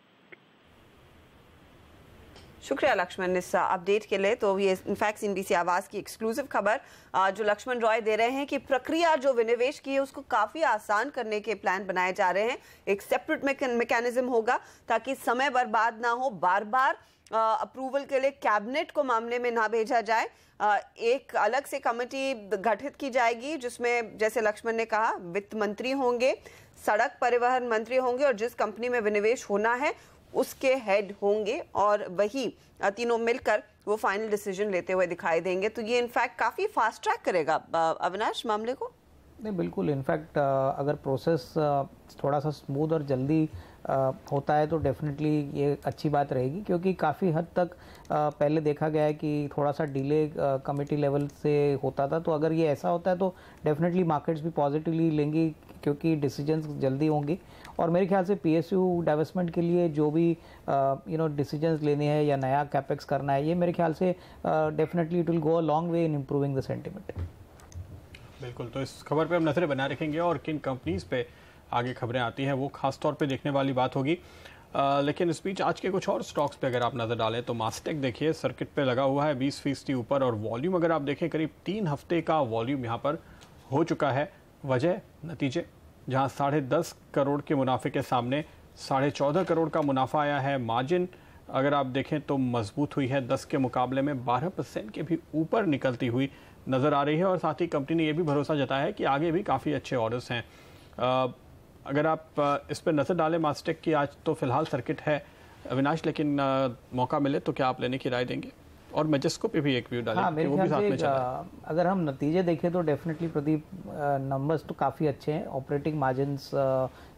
शुक्रिया लक्ष्मण इस अपडेट के लिए। तो ये इनफैक्ट CNBC आवाज की एक्सक्लूसिव खबर जो लक्ष्मण रॉय दे रहे हैं कि प्रक्रिया जो विनिवेश की है उसको काफी आसान करने के प्लान बनाए जा रहे हैं। एक सेपरेट मैकेनिज्म होगा ताकि समय बर्बाद ना हो, बार बार अप्रूवल के लिए कैबिनेट को मामले में ना भेजा जाए। एक अलग से कमेटी गठित की जाएगी जिसमें जैसे लक्ष्मण ने कहा वित्त मंत्री होंगे, सड़क परिवहन मंत्री होंगे और जिस कंपनी में विनिवेश होना है उसके हेड होंगे और वही तीनों मिलकर वो फाइनल डिसीजन लेते हुए दिखाई देंगे। तो ये इनफैक्ट काफी फास्ट ट्रैक करेगा अविनाश मामले को। नहीं बिल्कुल, इनफैक्ट अगर प्रोसेस थोड़ा सा स्मूथ और जल्दी होता है तो डेफिनेटली ये अच्छी बात रहेगी, क्योंकि काफ़ी हद तक पहले देखा गया है कि थोड़ा सा डिले कमेटी लेवल से होता था। तो अगर ये ऐसा होता है तो डेफिनेटली मार्केट्स भी पॉजिटिवली लेंगी क्योंकि डिसीजंस जल्दी होंगी। और मेरे ख्याल से PSU डेवलपमेंट के लिए जो भी डिसीजंस लेने हैं या नया कैपेक्स करना है, ये मेरे ख्याल से definitely it will go a long way in improving the sentiment. बिल्कुल, तो इस खबर पे हम नजरें बनाए रखेंगे और किन कंपनीज पे आगे खबरें आती हैं वो खास तौर पे देखने वाली बात होगी। लेकिन इस बीच आज के कुछ और स्टॉक्स पे अगर आप नज़र डालें तो मास्टेक देखिए सर्किट पे लगा हुआ है 20% ऊपर और वॉल्यूम अगर आप देखें करीब 3 हफ्ते का वॉल्यूम यहाँ पर हो चुका है। वजह नतीजे जहाँ 10.5 करोड़ के मुनाफे के सामने 14.5 करोड़ का मुनाफा आया है। मार्जिन अगर आप देखें तो मजबूत हुई है, 10 के मुकाबले में 12% के भी ऊपर निकलती हुई नज़र आ रही है। और साथ ही कंपनी ने यह भी भरोसा जताया है कि आगे भी काफ़ी अच्छे ऑर्डर्स हैं। अगर आप इस पर नज़र डालें मास्टेक की, आज तो फिलहाल सर्किट है अविनाश, लेकिन मौका मिले तो क्या आप लेने की राय देंगे? और मैजेस्को पे भी एक व्यू डालें। हाँ, मेरे ख्याल से अगर हम नतीजे देखें तो डेफिनेटली प्रदीप नंबर्स तो काफ़ी अच्छे हैं। ऑपरेटिंग मार्जिन्स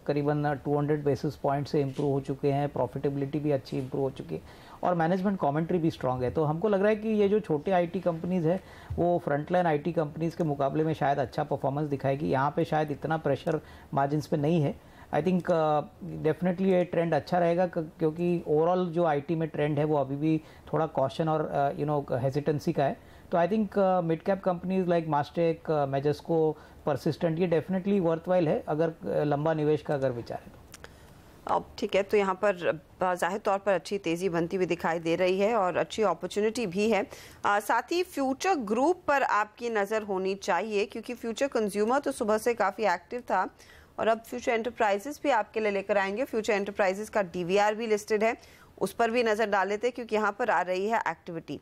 करीबन 200 बेसिस पॉइंट से इम्प्रूव हो चुके हैं, प्रॉफिटेबिलिटी भी अच्छी इम्प्रूव हो चुकी है और मैनेजमेंट कमेंट्री भी स्ट्रांग है। तो हमको लग रहा है कि ये जो छोटे IT कंपनीज़ है वो फ्रंटलाइन IT कंपनीज़ के मुकाबले में शायद अच्छा परफॉर्मेंस दिखाएगी। यहाँ पे शायद इतना प्रेशर मार्जिन्स पे नहीं है। आई थिंक डेफिनेटली ये ट्रेंड अच्छा रहेगा क्योंकि ओवरऑल जो IT में ट्रेंड है वो अभी भी थोड़ा कॉशन और हेजिटेंसी का है। तो I think mid cap companies like Mastek, Majesco, Persistent ये डेफिनेटली वर्थवाइल है अगर लंबा निवेश का अगर विचार है। अब ठीक है, तो यहाँ पर जाहिर तौर पर अच्छी तेज़ी बनती हुई दिखाई दे रही है और अच्छी अपॉर्चुनिटी भी है। साथ ही फ्यूचर ग्रुप पर आपकी नज़र होनी चाहिए क्योंकि फ्यूचर कंज्यूमर तो सुबह से काफ़ी एक्टिव था और अब फ्यूचर एंटरप्राइजेस भी आपके लिए लेकर आएंगे। फ्यूचर एंटरप्राइजेस का DVR भी लिस्टेड है, उस पर भी नज़र डाल लेते क्योंकि यहाँ पर आ रही है एक्टिविटी।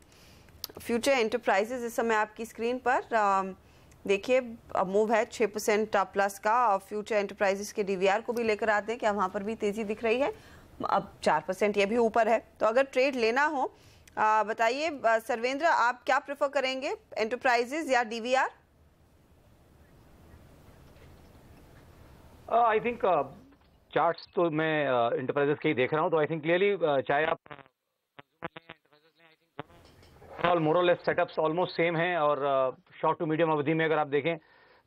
फ्यूचर एंटरप्राइजेस इस समय आपकी स्क्रीन पर देखिए मूव है 6% प्लस का और फ्यूचर एंटरप्राइजेस के DVR को भी लेकर आते हैं कि वहाँ पर भी तेज़ी दिख रही है। अब 4% ये भी ऊपर है। तो अगर ट्रेड लेना हो बताइए सर्वेंद्र, आप क्या प्रेफर करेंगे, एंटरप्राइजेस या DVR? आई थिंक चार्ट्स तो मैं एंटरप्राइजेस के ही देख रहा हूँ। तो आई थिंक क्लियरली चाहे आप मोर और लेस सेटअप्स ऑलमोस्ट सेम हैं और शॉर्ट टू मीडियम अवधि में अगर आप देखें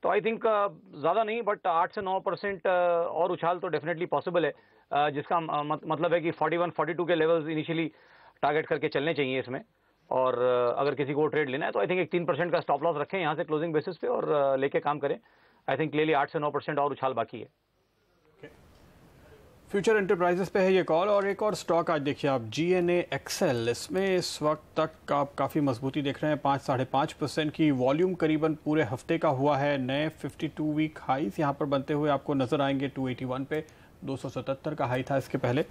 तो आई थिंक ज़्यादा नहीं बट 8 से 9% और उछाल तो डेफिनेटली पॉसिबल है, जिसका मतलब है कि 41-42 के लेवल्स इनिशियली टारगेट करके चलने चाहिए इसमें। और अगर किसी को ट्रेड लेना है तो आई थिंक एक 3% का स्टॉप लॉस रखें यहाँ से क्लोजिंग बेसिस पे और लेके काम करें। आई थिंक क्लियरली 8 से 9% और उछाल बाकी है। फ्यूचर एंटरप्राइजेस पे है ये कॉल। और एक और स्टॉक आज देखिए आप, GNA एक्सेल, इसमें इस वक्त तक आप काफ़ी मजबूती देख रहे हैं, 5-5.5% की वॉल्यूम करीबन पूरे हफ्ते का हुआ है। नए 52 वीक हाईस यहाँ पर बनते हुए आपको नजर आएंगे 281 पे, 277 का हाई था इसके पहले।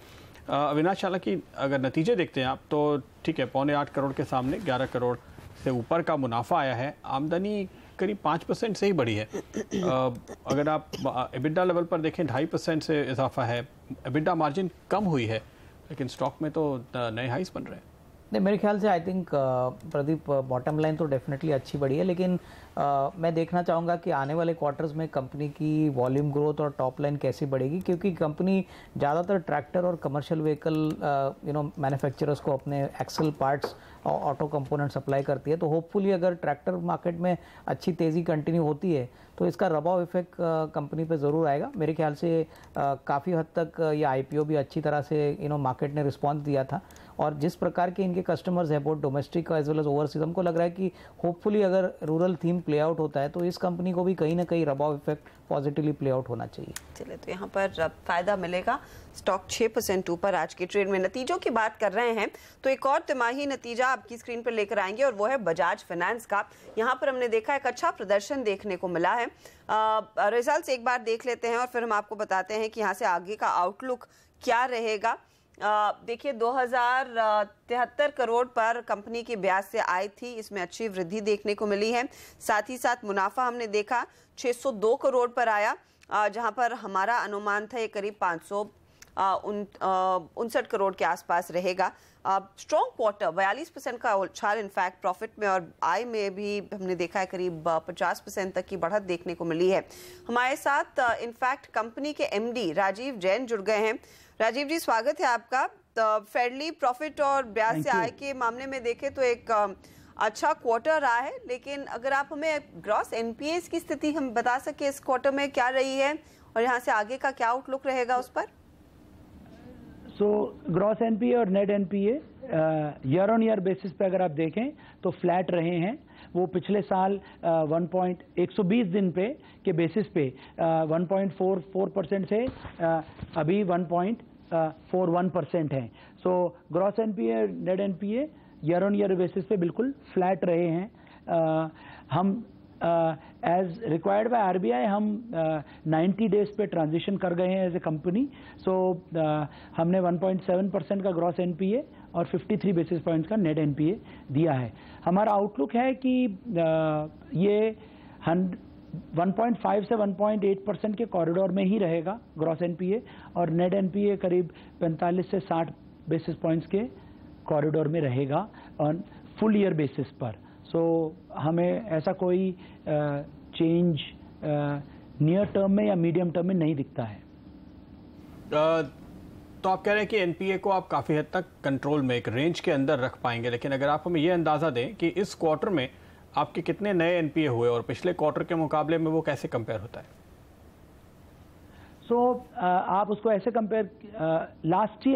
अविनाश, हालांकि अगर नतीजे देखते हैं आप तो ठीक है, 7.25 करोड़ के सामने 11 करोड़ से ऊपर का मुनाफा आया है। आमदनी करीब 5% से ही बढ़ी है। अगर आप EBITDA लेवल पर देखें 2.5% से इजाफा है। EBITDA मार्जिन कम हुई है लेकिन स्टॉक में तो नए हाईस बन रहे हैं। नहीं, मेरे ख्याल से I think Pradeep bottom line तो डेफिनेटली अच्छी बढ़ी है, लेकिन मैं देखना चाहूँगा कि आने वाले क्वार्टर्स में कंपनी की वॉल्यूम ग्रोथ और टॉप लाइन कैसी बढ़ेगी, क्योंकि कंपनी ज़्यादातर ट्रैक्टर और कमर्शियल व्हीकल मैन्युफैक्चरर्स को अपने एक्सल पार्ट्स और ऑटो कंपोनेंट सप्लाई करती है। तो होपफुली अगर ट्रैक्टर मार्केट में अच्छी तेज़ी कंटिन्यू होती है तो इसका रबाव इफेक्ट कंपनी पे ज़रूर आएगा। मेरे ख्याल से काफ़ी हद तक ये IPO भी अच्छी तरह से मार्केट ने रिस्पॉन्स दिया था, और जिस प्रकार के इनके कस्टमर्स हैं both domestic as well as overseas, हमको लग रहा है कि होपफुली अगर रूरल थीम प्ले आउट होता है तो इस कंपनी को भी कहीं ना कहीं रबाव इफेक्ट पॉजिटिवली प्ले आउट होना चाहिए। चलिए, तो यहाँ पर फायदा मिलेगा। स्टॉक 6% ऊपर आज की ट्रेड में। नतीजों की बात कर रहे हैं तो एक और तिमाही नतीजा आपकी स्क्रीन पर लेकर आएंगे और वो है बजाज फाइनेंस का। यहाँ पर हमने देखा एक अच्छा प्रदर्शन देखने को मिला है। रिजल्ट्स एक बार देख लेते हैं और फिर हम आपको बताते हैं कि यहाँ से आगे का आउटलुक क्या रहेगा। देखिए 2073 करोड़ पर कंपनी की ब्याज से आय थी, इसमें अच्छी वृद्धि देखने को मिली है। साथ ही साथ मुनाफा हमने देखा 602 करोड़ पर आया, जहां पर हमारा अनुमान था ये करीब 559 करोड़ के आसपास रहेगा। स्ट्रॉन्ग क्वार्टर, 42% का उछाल इनफैक्ट प्रॉफिट में और आय में भी हमने देखा है करीब 50% तक की बढ़त देखने को मिली है। हमारे साथ इनफैक्ट कंपनी के MD राजीव जैन जुड़ गए हैं। राजीव जी, स्वागत है आपका। फेडली प्रॉफिट और ब्याज से आय के मामले में देखें तो एक अच्छा क्वार्टर रहा है, लेकिन अगर आप हमें ग्रॉस NPAs की स्थिति हम बता सके इस क्वार्टर में क्या रही है और यहाँ से आगे का क्या आउटलुक रहेगा उस पर। ग्रॉस NPA और net NPA year on year basis पे अगर आप देखें तो फ्लैट रहे हैं। वो पिछले साल 120 दिन पे के बेसिस पे 1.44% से अभी 1.41% है। Gross NPA net NPA year on year basis पे बिल्कुल फ्लैट रहे हैं। हम एज रिक्वायर्ड बाय RBI हम 90 डेज पे ट्रांजिशन कर गए हैं एज ए कंपनी। हमने 1.7% का ग्रॉस NPA और 53 बेसिस पॉइंट्स का नेट NPA दिया है। हमारा आउटलुक है कि ये 1.5 से 1.8% के कॉरिडोर में ही रहेगा ग्रॉस NPA, और नेट NPA करीब 45 से 60 बेसिस पॉइंट्स के कॉरिडोर में रहेगा ऑन फुल ईयर बेसिस पर। हमें ऐसा कोई चेंज नियर टर्म में या मीडियम टर्म में नहीं दिखता है। तो आप कह रहे हैं कि NPA को आप काफी हद तक कंट्रोल में एक रेंज के अंदर रख पाएंगे, लेकिन अगर आप हमें ये अंदाजा दें कि इस क्वार्टर में आपके कितने नए NPA हुए और पिछले क्वार्टर के मुकाबले में वो कैसे कंपेयर होता है? आप उसको ऐसे कंपेयर लास्ट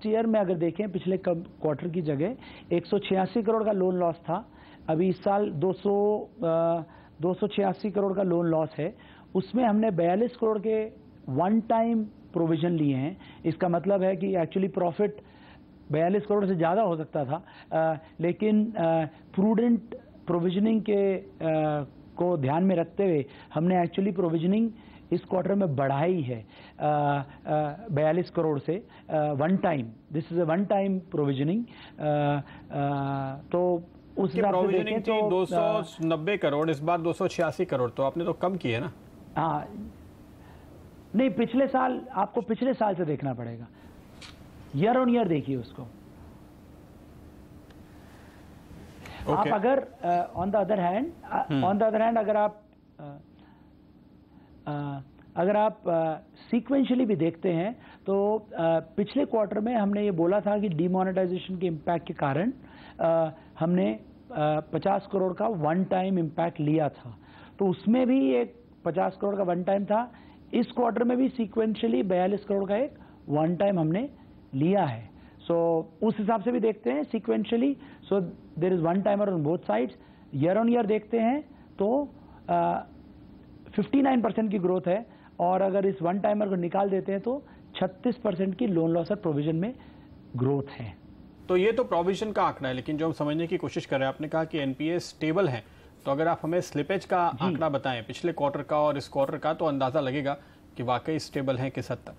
ईयर में अगर देखें पिछले क्वार्टर की जगह 186 करोड़ का लोन लॉस था, अभी इस साल 286 करोड़ का लोन लॉस है। उसमें हमने 42 करोड़ के वन टाइम प्रोविजन लिए हैं। इसका मतलब है कि एक्चुअली प्रॉफिट 42 करोड़ से ज़्यादा हो सकता था, लेकिन प्रूडेंट प्रोविजनिंग के को ध्यान में रखते हुए हमने एक्चुअली प्रोविजनिंग इस क्वार्टर में बढ़ाई है 42 करोड़ से one time. This is a one time provisioning. तो उस हिसाब से देखें तो 290 करोड़, इस बार 286 करोड़, तो आपने तो कम किए ना। हाँ, नहीं, पिछले साल आपको पिछले साल से देखना पड़ेगा, ईयर ऑन ईयर देखिए उसको। आप अगर ऑन द अदर हैंड अगर आप सीक्वेंशियली भी देखते हैं तो पिछले क्वार्टर में हमने ये बोला था कि डीमोनेटाइजेशन के इम्पैक्ट के कारण हमने 50 करोड़ का वन टाइम इम्पैक्ट लिया था, तो उसमें भी एक 50 करोड़ का वन टाइम था। इस क्वार्टर में भी सीक्वेंशियली 42 करोड़ का एक वन टाइम हमने लिया है। उस हिसाब से भी देखते हैं sequentially. There is one timer on both sides. Year on year देखते हैं तो 59% की ग्रोथ है, और अगर इस वन टाइमर को निकाल देते हैं तो 36% की लोन लॉस और प्रोविजन में ग्रोथ है। तो ये तो प्रोविजन का आंकड़ा है, लेकिन जो हम समझने की कोशिश कर रहे हैं, आपने कहा कि NPA स्टेबल है, तो अगर आप हमें स्लिपेज का आंकड़ा बताएं पिछले क्वार्टर का और इस क्वार्टर का, तो अंदाजा लगेगा कि वाकई स्टेबल है किस हद तक।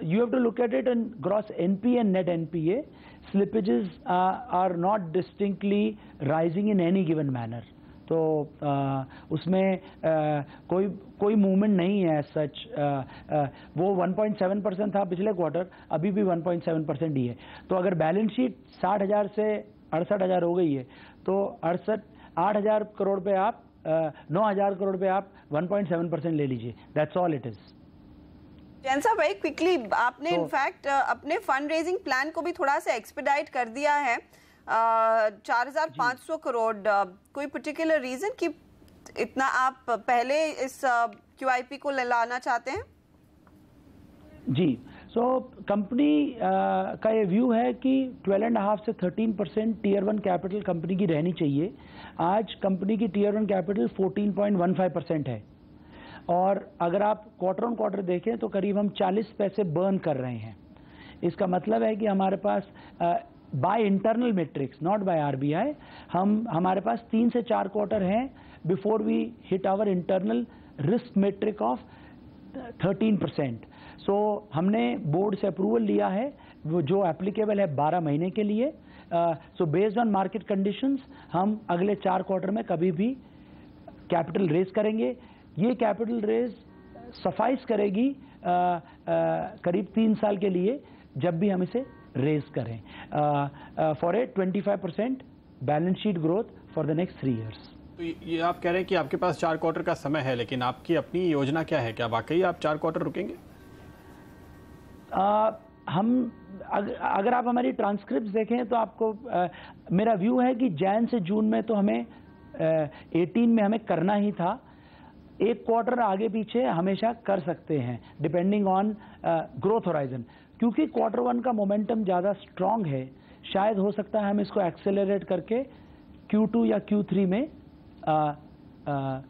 You have to look at it in gross NPA and net NPA. Slippages are not distinctly rising in any given manner. तो उसमें कोई मूवमेंट नहीं है सच। वो 1.7% था पिछले क्वार्टर, अभी भी 1.7% ही है। तो अगर बैलेंस शीट 60,000 से 68,000 हो गई है तो 8,000 करोड़ पे आप 9,000 करोड़ पे आप 1.7% ले लीजिए। That's all it is. Jain साहब, भाई क्विकली आपने इनफैक्ट अपने फंड रेजिंग प्लान को भी थोड़ा सा एक्सपेडाइट कर दिया है, 4,500 करोड़। कोई पर्टिकुलर रीजन कि इतना आप पहले इस QIP को लाना चाहते हैं? जी, सो कंपनी का ये व्यू है कि 12.5 से 13% टीयर 1 कैपिटल कंपनी की रहनी चाहिए। आज कंपनी की टीयर 1 कैपिटल 14.15% है, और अगर आप क्वार्टर ऑन क्वार्टर देखें तो करीब हम 40 पैसे बर्न कर रहे हैं। इसका मतलब है कि हमारे पास by internal metrics, not by RBI, हमारे पास 3 से 4 क्वार्टर हैं before we hit our internal risk metric of 13%। So हमने बोर्ड से अप्रूवल लिया है वो जो एप्लीकेबल है 12 महीने के लिए। So based on market conditions हम अगले 4 क्वार्टर में कभी भी कैपिटल रेज करेंगे। ये कैपिटल रेज सफाइस करेगी करीब 3 साल के लिए जब भी हम इसे रेज करें for a 25% balance sheet growth for the next 3 years। तो ये आप कह रहे हैं कि आपके पास 4 क्वार्टर का समय है, लेकिन आपकी अपनी योजना क्या है? क्या वाकई आप 4 क्वार्टर रुकेंगे? अगर आप हमारी ट्रांसक्रिप्ट देखें तो आपको मेरा व्यू है कि जैन से जून में तो हमें 18 में हमें करना ही था। एक क्वार्टर आगे पीछे हमेशा कर सकते हैं डिपेंडिंग ऑन ग्रोथ होराइजन, क्योंकि क्वार्टर 1 का मोमेंटम ज़्यादा स्ट्रांग है। शायद हो सकता है हम इसको एक्सेलरेट करके Q2 या Q3 में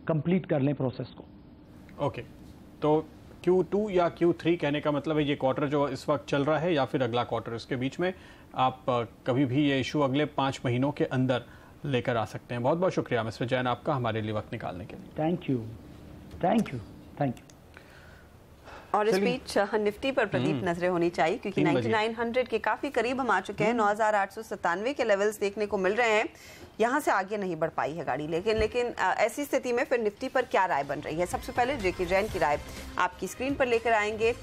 कंप्लीट कर लें प्रोसेस को। ओके, तो Q2 या Q3 कहने का मतलब है ये क्वार्टर जो इस वक्त चल रहा है या फिर अगला क्वार्टर, इसके बीच में आप कभी भी ये इशू अगले 5 महीनों के अंदर लेकर आ सकते हैं। बहुत बहुत शुक्रिया मिस्टर जैन आपका हमारे लिए वक्त निकालने के लिए। Thank you, thank you, thank you. और इस बीच निफ्टी पर प्रदीप नजरें होनी चाहिए, क्योंकि 9900 के काफी करीब हम आ चुके हैं। 9,897 के लेवल्स देखने को मिल रहे हैं। यहाँ से आगे नहीं बढ़ पाई है गाड़ी, लेकिन ऐसी स्थिति में फिर निफ्टी पर क्या राय बन रही है? सबसे पहले जेके जैन की राय आपकी स्क्रीन पर लेकर आएंगे।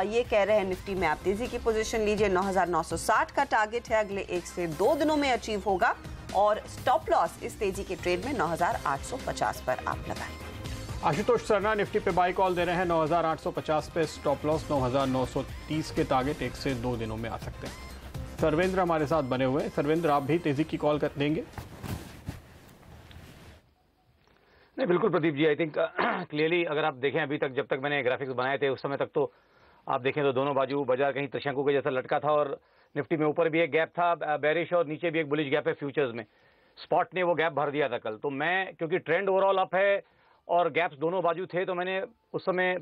ये कह रहे हैं निफ्टी में आप तेजी की पोजीशन लीजिए। 9,960 का टारगेट है, अगले 1 से 2 दिनों में अचीव होगा, और स्टॉप लॉस इस तेजी के ट्रेड में 9,850 पर आप लगाएं। आशुतोष सरना निफ्टी पे बाई कॉल दे रहे हैं 9,850 पे, स्टॉप लॉस 9,930 के टारगेट 1 से 2 दिनों में आ सकते हैं। सर्वेंद्र हमारे साथ बने हुए हैं। सर्वेंद्र, आप भी तेजी की कॉल कर देंगे? नहीं, बिल्कुल Pradeep ji, I think clearly अगर आप देखें अभी तक, जब तक मैंने ग्राफिक्स बनाए थे उस समय तक तो आप देखें तो दोनों बाजू बाजार कहीं त्रिशंकु के जैसा लटका था, और निफ्टी में ऊपर भी एक गैप था बेरिश और नीचे भी एक बुलिश गैप है फ्यूचर्स में। स्पॉट ने वो गैप भर दिया था कल। तो मैं, क्योंकि ट्रेंड ओवरऑल अप है और गैप्स दोनों बाजू थे, तो मैंने उस समय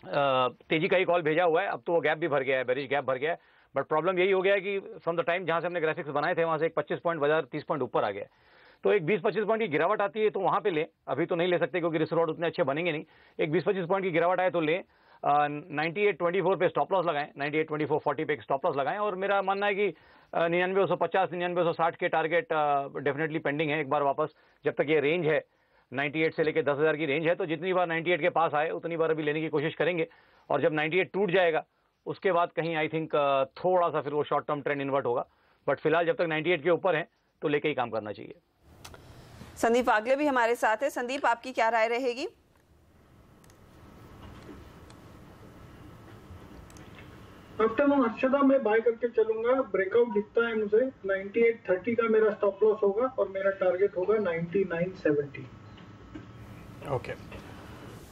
तेजी का ही कॉल भेजा हुआ है। अब तो वो गैप भी भर गया है, बेरिश गैप भर गया है, बट प्रॉब्लम यही हो गया है कि फ्रॉम द टाइम जहां से हमने ग्राफिक्स बनाए थे वहां से एक 25 पॉइंट बाजार 30 पॉइंट ऊपर आ गया है। तो एक 20-25 पॉइंट की गिरावट आती है तो वहां पे लें। अभी तो नहीं ले सकते क्योंकि रिस्क रिवॉर्ड उतने अच्छे बनेंगे नहीं। एक 20-25 पॉइंट की गिरावट आए तो लें। 98.24 पे स्टॉप लॉस लगाएं, 98.2440 पे एक स्टॉप लॉस लगाएं। और मेरा मानना है कि 99,150 99,160 के टारगेट डेफिनेटली पेंडिंग है। एक बार वापस, जब तक ये रेंज है 98 से लेकर 10,000 की रेंज है, तो जितनी बार 98 के पास आए उतनी बार अभी लेने की कोशिश करेंगे। और जब 98 टूट जाएगा उसके बाद कहीं आई थिंक थोड़ा सा फिर वो शॉर्ट टर्म ट्रेंड इन्वर्ट होगा, बट फिलहाल जब तक 98 के ऊपर है तो लेके ही काम करना चाहिए। संदीप आगले भी हमारे साथ है। संदीप, आपकी क्या राय रहेगी? आफ्टरनून अक्षता मैं बाय करके चलूंगा। ब्रेकआउट दिखता है मुझे। 98.30 का मेरा स्टॉप लॉस होगा और मेरा टारगेट होगा 99.70। ओके,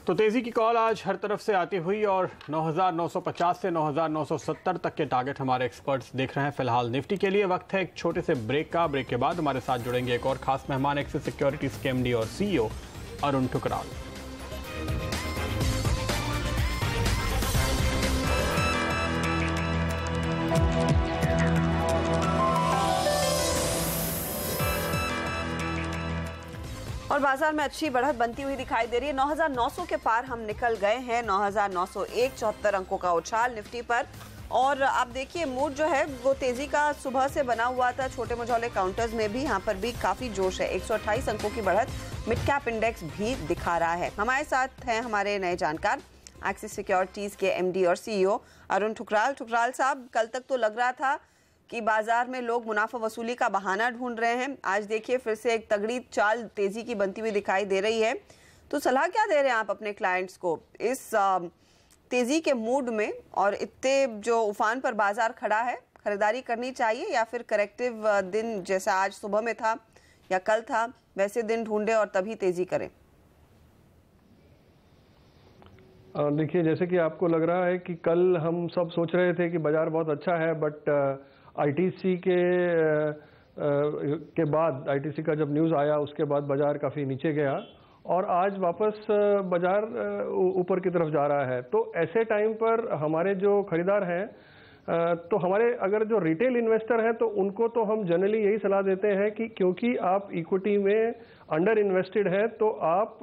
तो तेजी की कॉल आज हर तरफ से आती हुई, और 9,950 से 9,970 तक के टारगेट हमारे एक्सपर्ट्स देख रहे हैं। फिलहाल निफ्टी के लिए वक्त है एक छोटे से ब्रेक का। ब्रेक के बाद हमारे साथ जुड़ेंगे एक और खास मेहमान, एक्सिस सिक्योरिटीज के MD और CEO अरुण ठुकराल। और बाजार में अच्छी बढ़त बनती हुई दिखाई दे रही है। 9,900 के पार हम निकल गए हैं। 9,901 74 अंकों का उछाल निफ्टी पर, और आप देखिए मूड जो है वो तेजी का सुबह से बना हुआ था। छोटे मझौले काउंटर्स में भी यहाँ पर भी काफी जोश है। 128 अंकों की बढ़त मिड कैप इंडेक्स भी दिखा रहा है। हमारे साथ हैं हमारे नए जानकार एक्सिस सिक्योरिटीज के एमडी और सीईओ अरुण ठुकराल। ठुकराल साहब, कल तक तो लग रहा था कि बाजार में लोग मुनाफा वसूली का बहाना ढूंढ रहे हैं, आज देखिए फिर से एक तगड़ी चाल तेजी की बनती हुई दिखाई दे रही है। तो सलाह क्या दे रहे हैं आप अपने क्लाइंट्स को इस तेजी के मूड में, और इतने जो उफान पर बाजार खड़ा है, खरीदारी करनी चाहिए या फिर करेक्टिव दिन जैसा आज सुबह में था या कल था वैसे दिन ढूंढे और तभी तेजी करें? देखिए, जैसे कि आपको लग रहा है कि कल हम सब सोच रहे थे कि बाजार बहुत अच्छा है, बट आईटीसी के बाद, आईटीसी का जब न्यूज़ आया उसके बाद बाजार काफ़ी नीचे गया और आज वापस बाजार ऊपर की तरफ जा रहा है। तो ऐसे टाइम पर हमारे जो खरीदार हैं, तो हमारे अगर जो रिटेल इन्वेस्टर हैं तो उनको तो हम जनरली यही सलाह देते हैं कि क्योंकि आप इक्विटी में अंडर इन्वेस्टेड हैं तो आप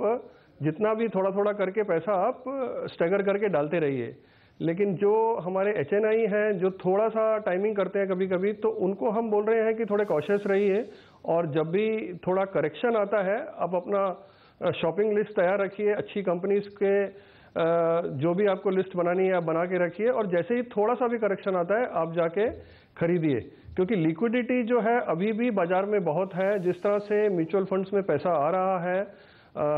जितना भी थोड़ा थोड़ा करके पैसा आप स्टैगर करके डालते रहिए। लेकिन जो हमारे एचएनआई हैं जो थोड़ा सा टाइमिंग करते हैं कभी कभी, तो उनको हम बोल रहे हैं कि थोड़े कॉशियस रहिए और जब भी थोड़ा करेक्शन आता है आप अपना शॉपिंग लिस्ट तैयार रखिए, अच्छी कंपनीज के जो भी आपको लिस्ट बनानी है आप बना के रखिए और जैसे ही थोड़ा सा भी करेक्शन आता है आप जाके खरीदिए, क्योंकि लिक्विडिटी जो है अभी भी बाजार में बहुत है। जिस तरह से म्यूचुअल फंड्स में पैसा आ रहा है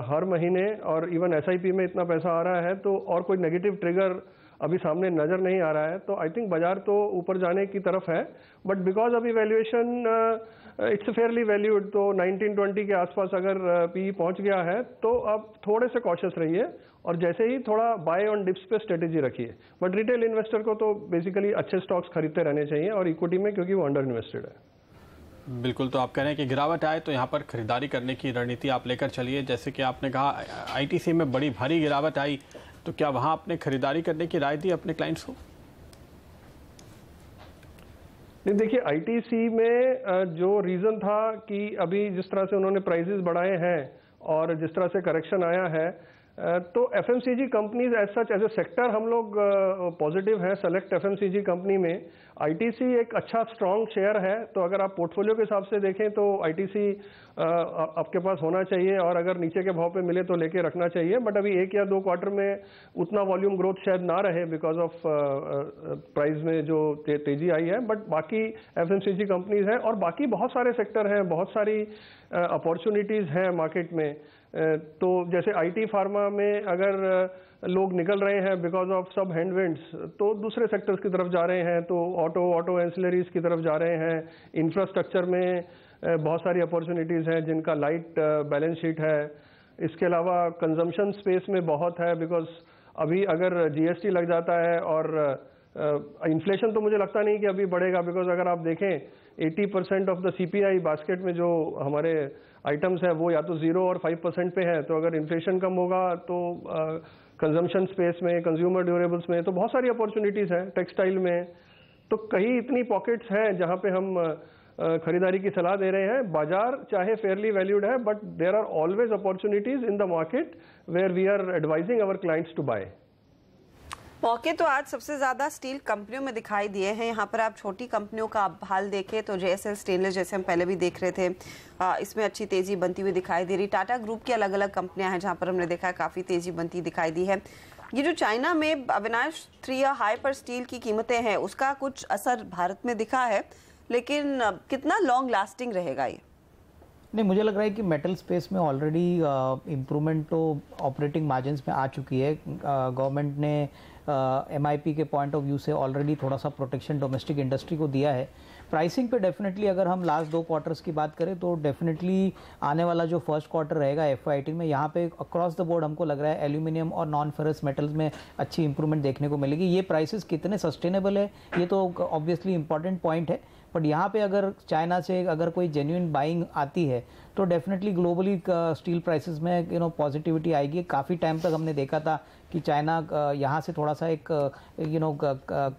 हर महीने और इवन एसआईपी में इतना पैसा आ रहा है, तो और कोई नेगेटिव ट्रिगर अभी सामने नजर नहीं आ रहा है। तो आई थिंक बाजार तो ऊपर जाने की तरफ है, बट बिकॉज अभी वैल्यूएशन इट्स फेयरली वैल्यूड, तो 19-20 के आसपास अगर पी पहुंच गया है तो आप थोड़े से कॉशियस रहिए और जैसे ही थोड़ा बाय ऑन डिप्स पे स्ट्रेटेजी रखिए। बट रिटेल इन्वेस्टर को तो बेसिकली अच्छे स्टॉक्स खरीदते रहने चाहिए और इक्विटी में, क्योंकि वो अंडर इन्वेस्टेड है। बिल्कुल, तो आप कह रहे हैं कि गिरावट आए तो यहाँ पर खरीदारी करने की रणनीति आप लेकर चलिए। जैसे कि आपने कहा आईटीसी में बड़ी भारी गिरावट आई, तो क्या वहाँ आपने खरीदारी करने की राय दी अपने क्लाइंट्स को? नहीं, देखिए आईटीसी में जो रीज़न था कि अभी जिस तरह से उन्होंने प्राइसेस बढ़ाए हैं और जिस तरह से करेक्शन आया है, तो FMCG companies as such as a sector हम लोग पॉजिटिव हैं सेलेक्ट एफएमसीजी कंपनी में। आईटीसी एक अच्छा स्ट्रॉन्ग शेयर है, तो अगर आप पोर्टफोलियो के हिसाब से देखें तो आईटीसी आपके पास होना चाहिए और अगर नीचे के भाव पे मिले तो लेके रखना चाहिए। बट अभी 1 या 2 क्वार्टर में उतना वॉल्यूम ग्रोथ शायद ना रहे बिकॉज ऑफ प्राइस में जो तेजी आई है, बट बाकी एफएमसीजी कंपनीज हैं और बाकी बहुत सारे सेक्टर हैं, बहुत सारी अपॉर्चुनिटीज़ हैं मार्केट में। तो जैसे आईटी फार्मा में अगर लोग निकल रहे हैं बिकॉज ऑफ सब हैंडविंड्स, तो दूसरे सेक्टर्स की तरफ जा रहे हैं, तो ऑटो एंसिलरीज की तरफ जा रहे हैं। इंफ्रास्ट्रक्चर में बहुत सारी अपॉर्चुनिटीज़ हैं जिनका लाइट बैलेंस शीट है। इसके अलावा कंजम्पशन स्पेस में बहुत है, बिकॉज अभी अगर जीएसटी लग जाता है और इन्फ्लेशन तो मुझे लगता नहीं कि अभी बढ़ेगा, बिकॉज अगर आप देखें 80% ऑफ द सीपीआई बास्केट में जो हमारे आइटम्स है वो या तो 0 और 5% पे है। तो अगर इन्फ्लेशन कम होगा तो कंजम्पशन स्पेस में, कंज्यूमर ड्यूरेबल्स में तो बहुत सारी अपॉर्चुनिटीज़ हैं, टेक्सटाइल में, तो कई इतनी पॉकेट्स हैं जहां पे हम खरीदारी की सलाह दे रहे हैं। बाजार चाहे फेयरली वैल्यूड है, but there are always opportunities in the market where we are advising our clients to buy. मौके तो आज सबसे ज्यादा स्टील कंपनियों में दिखाई दिए हैं। यहाँ पर आप छोटी कंपनियों का हाल देखें तो जेएसएल स्टेनलेस, जैसे हम पहले भी देख रहे थे, इसमें अच्छी तेजी बनती हुई दिखाई दे रही। टाटा ग्रुप की अलग अलग कंपनियां हैं जहाँ पर हमने देखा है काफी तेजी बनती दिखाई दी है। ये जो चाइना में अविनाश 3 ईयर हाई पर स्टील की कीमतें हैं, उसका कुछ असर भारत में दिखा है, लेकिन कितना लॉन्ग लास्टिंग रहेगा ये? नहीं, मुझे लग रहा है कि मेटल स्पेस में ऑलरेडी इम्प्रूवमेंट तो ऑपरेटिंग मार्जिन्स में आ चुकी है। गवर्नमेंट ने एमआईपी के पॉइंट ऑफ व्यू से ऑलरेडी थोड़ा सा प्रोटेक्शन डोमेस्टिक इंडस्ट्री को दिया है। प्राइसिंग पे डेफिनेटली अगर हम लास्ट 2 क्वार्टर्स की बात करें तो डेफिनेटली आने वाला जो फर्स्ट क्वार्टर रहेगा FY18 में, यहाँ पे अक्रॉस द बोर्ड हमको लग रहा है एल्यूमिनियम और नॉन फेरस मेटल्स में अच्छी इंप्रूवमेंट देखने को मिलेगी। ये प्राइसेस कितने सस्टेनेबल है ये तो ऑब्वियसली इंपॉर्टेंट पॉइंट है, बट यहाँ पे अगर चाइना से अगर कोई जेन्युइन बाइंग आती है तो डेफिनेटली ग्लोबली स्टील प्राइसेस में पॉजिटिविटी आएगी। काफ़ी टाइम तक हमने देखा था कि चाइना यहाँ से थोड़ा सा एक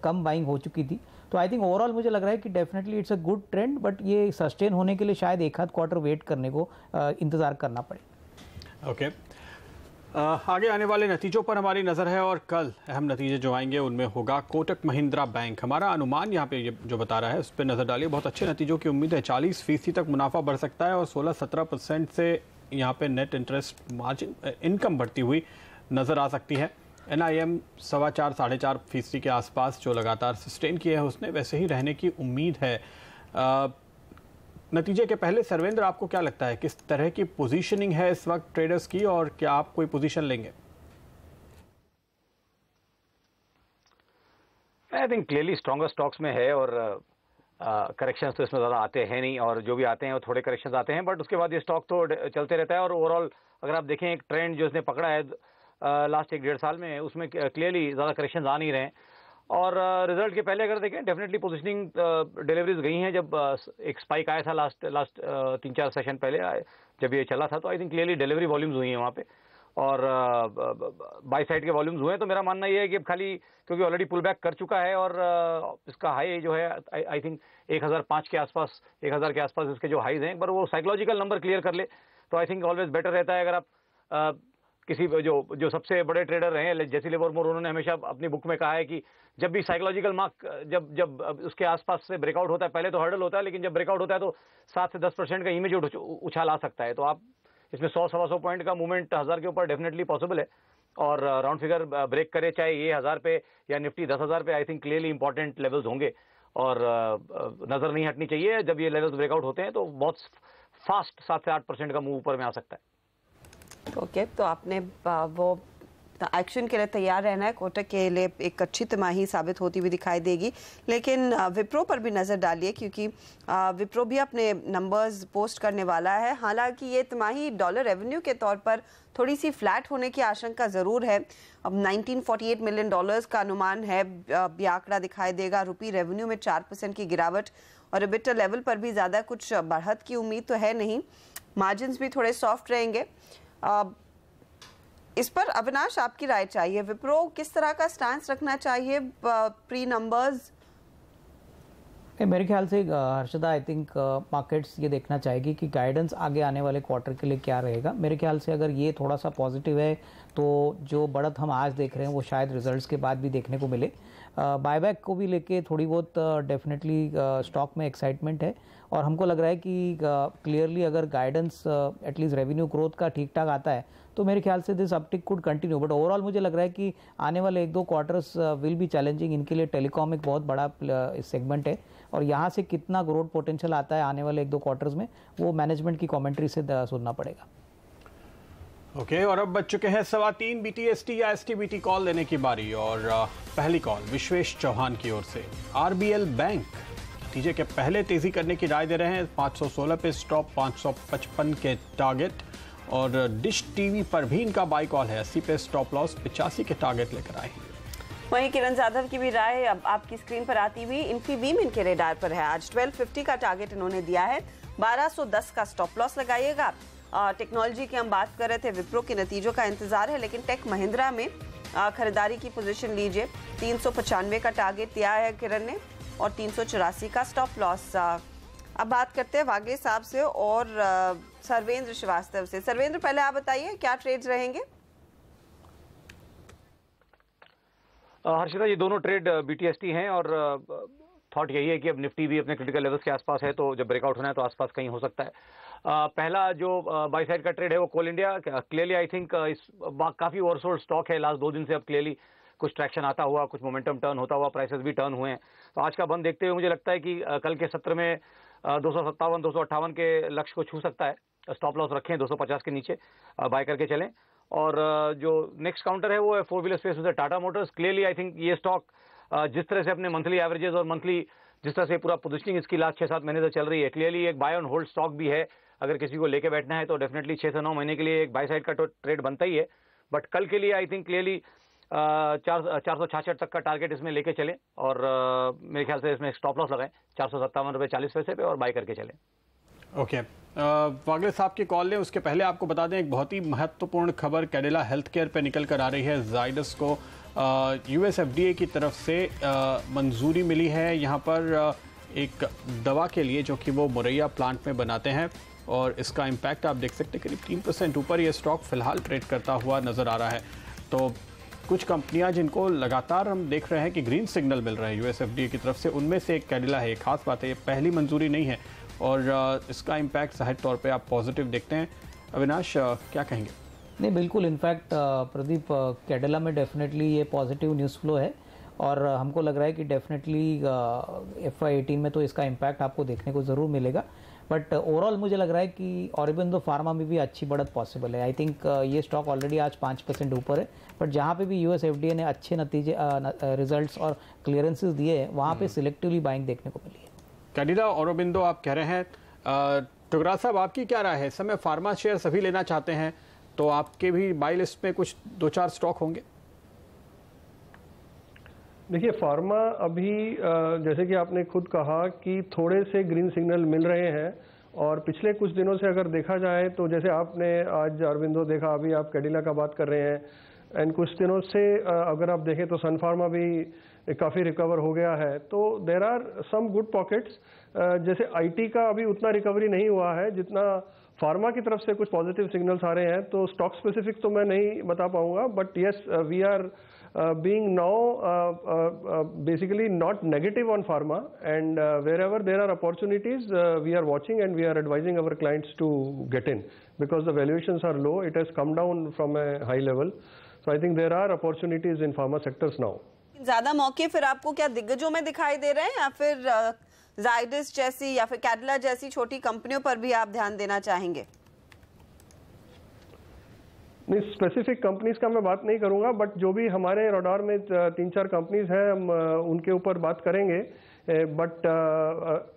कम बाइंग हो चुकी थी। तो आई थिंक ओवरऑल मुझे लग रहा है कि definitely it's a good trend, but ये सस्टेन होने के लिए शायद 1 आध क्वार्टर वेट करने को इंतज़ार करना पड़े। ओके, आगे आने वाले नतीजों पर हमारी नज़र है और कल अहम नतीजे जो आएंगे उनमें होगा कोटक महिंद्रा बैंक। हमारा अनुमान यहाँ पे ये जो बता रहा है उस पर नज़र डालिए। बहुत अच्छे नतीजों की उम्मीद है। 40% तक मुनाफा बढ़ सकता है और 16-17% से यहाँ पे नेट इंटरेस्ट मार्जिन इनकम बढ़ती हुई नज़र आ सकती है। NIM 4.25-4.5% के आसपास जो लगातार सस्टेन किया है उसने वैसे ही रहने की उम्मीद है। नतीजे के पहले सर्वेंद्र, आपको क्या लगता है किस तरह की पोजीशनिंग है इस वक्त ट्रेडर्स की और क्या आप कोई पोजीशन लेंगे? I think clearly stronger stocks में है और करेक्शंस तो इसमें ज़्यादा आते हैं नहीं और जो भी आते हैं वो थोड़े करेक्शंस आते हैं, बट उसके बाद ये स्टॉक तो चलते रहता है। और ओवरऑल अगर आप देखें एक ट्रेंड जो इसने पकड़ा है लास्ट 1-1.5 साल में, उसमें क्लियरली ज़्यादा करेक्शंस आ नहीं रहे हैं। और रिजल्ट के पहले अगर देखें डेफिनेटली पोजीशनिंग डिलीवरीज गई हैं। जब एक स्पाइक आया था लास्ट 3-4 सेशन पहले जब ये चला था, तो I think clearly delivery volumes हुई हैं वहाँ पे और बाई साइड के वॉल्यूम्स हुए हैं। तो मेरा मानना ये है कि अब खाली क्योंकि ऑलरेडी पुल बैक कर चुका है और इसका हाई जो है आई थिंक 1005 के आसपास, 1000 के आसपास इसके जो हाईज हैं, एक बार वो साइकोलॉजिकल नंबर क्लियर कर ले तो आई थिंक ऑलवेज बेटर रहता है। अगर आप किसी जो सबसे बड़े ट्रेडर रहे हैं जैसी लिवरमोर, उन्होंने हमेशा अपनी बुक में कहा है कि जब भी साइकोलॉजिकल मार्क जब उसके आसपास से ब्रेकआउट होता है, पहले तो हर्डल होता है, लेकिन जब ब्रेकआउट होता है तो 7 से 10% का इमीडिएट उछाल आ सकता है। तो आप इसमें 100-125 पॉइंट का मूवमेंट 1000 के ऊपर डेफिनेटली पॉसिबल है और राउंड फिगर ब्रेक करे, चाहे ये 1000 पे या निफ्टी 10,000 पे, I think clearly important levels होंगे और नजर नहीं हटनी चाहिए। जब ये लेवल्स ब्रेकआउट होते हैं तो बहुत फास्ट 7 से 8% का मूव ऊपर में आ सकता है। ओके, तो आपने वो एक्शन के लिए तैयार रहना है। कोटक के लिए एक अच्छी तिमाही साबित होती हुई दिखाई देगी, लेकिन विप्रो पर भी नज़र डालिए क्योंकि विप्रो भी अपने नंबर्स पोस्ट करने वाला है। हालांकि ये तिमाही डॉलर रेवेन्यू के तौर पर थोड़ी सी फ्लैट होने की आशंका ज़रूर है। अब $1948 मिलियन का अनुमान है, ये आंकड़ा दिखाई देगा। रुपी रेवेन्यू में 4% की गिरावट और एबिटा लेवल पर भी ज़्यादा कुछ बढ़त की उम्मीद तो है नहीं। मार्जिन भी थोड़े सॉफ्ट रहेंगे। इस पर अविनाश आपकी राय चाहिए। विप्रो किस तरह का स्टैंस रखना चाहिए प्री नंबर्स? मेरे ख्याल से हर्षदा, आई थिंक मार्केट्स ये देखना चाहेगी कि गाइडेंस आगे आने वाले क्वार्टर के लिए क्या रहेगा। मेरे ख्याल से अगर ये थोड़ा सा पॉजिटिव है तो जो बढ़त हम आज देख रहे हैं वो शायद रिजल्ट्स के बाद भी देखने को मिले। बायबैक को भी लेके थोड़ी बहुत डेफिनेटली स्टॉक में एक्साइटमेंट है और हमको लग रहा है कि क्लियरली अगर गाइडेंस एटलीस्ट रेवेन्यू ग्रोथ का ठीक ठाक आता है तो मेरे ख्याल से this uptick could continue. But overall मुझे लग रहा है कि आने वाले 1-2 क्वार्टर्स विल बी चैलेंजिंग। इनके लिए टेलीकॉम एक बहुत बड़ा सेगमेंट है और यहाँ से कितना ग्रोथ पोटेंशियल आता है आने वाले 1-2 क्वार्टर्स में वो मैनेजमेंट की कमेंट्री से सुनना पड़ेगा। ओके, और अब बच चुके हैं 3:15 BTST या STBT कॉल लेने की बारी और पहली कॉल विश्वेश चौहान की ओर से। RBL बैंक नतीजे के पहले तेजी करने की राय दे रहे हैं। 516 पे स्टॉप, 555 के टारगेट और डिश टीवी पर भी इनका बाई कॉल है। 80 पे स्टॉप लॉस, 85 के टारगेट लेकर आए हैं। वहीं किरण जाधव की भी राय अब आपकी स्क्रीन पर आती हुई। इन्फीबीम इनके रेडार पर है। आज 1250 का टारगेट इन्होंने दिया है, 1210 का स्टॉप लॉस लगाइएगा। टेक्नोलॉजी की हम बात कर रहे थे, विप्रो के नतीजों का इंतजार है, लेकिन टेक महिंद्रा में खरीदारी की पोजीशन लीजिए। 395 का टारगेट दिया है किरण ने और 384 का स्टॉप लॉस। अब बात करते हैं वागे साहब से और सर्वेंद्र श्रीवास्तव से। सर्वेंद्र, पहले आप बताइए क्या ट्रेड्स रहेंगे? हर्षिता, ये दोनों ट्रेड BTST हैं और थॉट यही है कि अब निफ्टी भी अपने क्रिटिकल लेवल्स के आसपास है, तो जब ब्रेकआउट होना है तो आसपास कहीं हो सकता है। पहला जो बाई साइड का ट्रेड है वो कोल इंडिया। क्लियरली आई थिंक इस काफ़ी ओवरसोल्ड स्टॉक है लास्ट 2 दिन से। अब क्लियरली कुछ ट्रैक्शन आता हुआ, कुछ मोमेंटम टर्न होता हुआ, प्राइसेस भी टर्न हुए हैं। तो आज का बंद देखते हुए मुझे लगता है कि कल के सत्र में 257-258 के लक्ष्य को छू सकता है। स्टॉप लॉस रखें 250 के नीचे, बाय करके चलें। और जो नेक्स्ट काउंटर है वो है 4 व्हीलर स्पेस में Tata Motors. Clearly I think ये स्टॉक जिस तरह से अपने मंथली एवरेजेस और मंथली जिस तरह से पूरा पोजिशनिंग इसकी लास्ट 6-7 महीने से चल रही है, क्लियरली एक बाय ऑन होल्ड स्टॉक भी है। अगर किसी को लेके बैठना है तो डेफिनेटली 6 से 9 महीने के लिए एक बाय साइड का ट्रेड बनता ही है। बट कल के लिए आई थिंक क्लियरली 466 तक का टारगेट इसमें लेके चलें और मेरे ख्याल से इसमें स्टॉप लॉस लगाएं 457.40 पे और बाय करके चलें। ओके, वागले साहब की कॉल लें उसके पहले आपको बता दें एक बहुत ही महत्वपूर्ण खबर कैडिला हेल्थ केयर पर निकल कर आ रही है। जाइडस को US FDA की तरफ से मंजूरी मिली है यहाँ पर एक दवा के लिए जो कि वो मुरैया प्लांट में बनाते हैं। और इसका इम्पैक्ट आप देख सकते हैं करीब 3% ऊपर ये स्टॉक फिलहाल ट्रेड करता हुआ नज़र आ रहा है। तो कुछ कंपनियां जिनको लगातार हम देख रहे हैं कि ग्रीन सिग्नल मिल रहा है यूएसएफडीए की तरफ से, उनमें से एक कैडिला है। खास बात है, ये पहली मंजूरी नहीं है और इसका इम्पैक्ट जाहिर तौर पे आप पॉजिटिव देखते हैं। अविनाश क्या कहेंगे? नहीं, बिल्कुल। इनफैक्ट प्रदीप, कैडिला में डेफिनेटली ये पॉजिटिव न्यूज़ फ्लो है और हमको लग रहा है कि डेफिनेटली FY18 में तो इसका इम्पैक्ट आपको देखने को ज़रूर मिलेगा। बट ओवरऑल मुझे लग रहा है कि ऑरोबिंदो फार्मा में भी अच्छी बढ़त पॉसिबल है। आई थिंक ये स्टॉक ऑलरेडी आज 5% ऊपर है, बट जहाँ पे भी यूएसएफडीए ने अच्छे नतीजे रिजल्ट्स और क्लियरेंसेस दिए हैं, वहाँ पे सिलेक्टिवली बाइंग देखने को मिली है। कैडिला, ऑरोबिंदो आप कह रहे हैं। टुगरा साहब, आपकी क्या राय है? इस समय फार्मा शेयर सभी लेना चाहते हैं, तो आपके भी बाई लिस्ट में कुछ 2-4 स्टॉक होंगे? देखिए, फार्मा अभी जैसे कि आपने खुद कहा कि थोड़े से ग्रीन सिग्नल मिल रहे हैं और पिछले कुछ दिनों से अगर देखा जाए तो जैसे आपने आज अरविंदो देखा, अभी आप कैडिला का बात कर रहे हैं, एंड कुछ दिनों से अगर आप देखें तो सन फार्मा भी काफ़ी रिकवर हो गया है। तो there are some good pockets. जैसे आईटी का अभी उतना रिकवरी नहीं हुआ है जितना फार्मा की तरफ से कुछ पॉजिटिव सिग्नल्स आ रहे हैं। तो स्टॉक स्पेसिफिक तो मैं नहीं बता पाऊंगा, but yes, we are being now basically not negative on pharma, and wherever there are opportunities we are watching and we are advising our clients to get in because the valuations are low. It has come down from a high level, so I think there are opportunities in pharma sectors now. ज्यादा मौके फिर आपको क्या दिग्गजों में दिखाई दे रहे हैं या फिर जाइडस जैसी या फिर कैडिला जैसी छोटी कंपनियों पर भी आप ध्यान देना चाहेंगे? नहीं, स्पेसिफिक कंपनीज का मैं बात नहीं करूंगा, बट जो भी हमारे रडार में 3-4 कंपनीज हैं, हम उनके ऊपर बात करेंगे। बट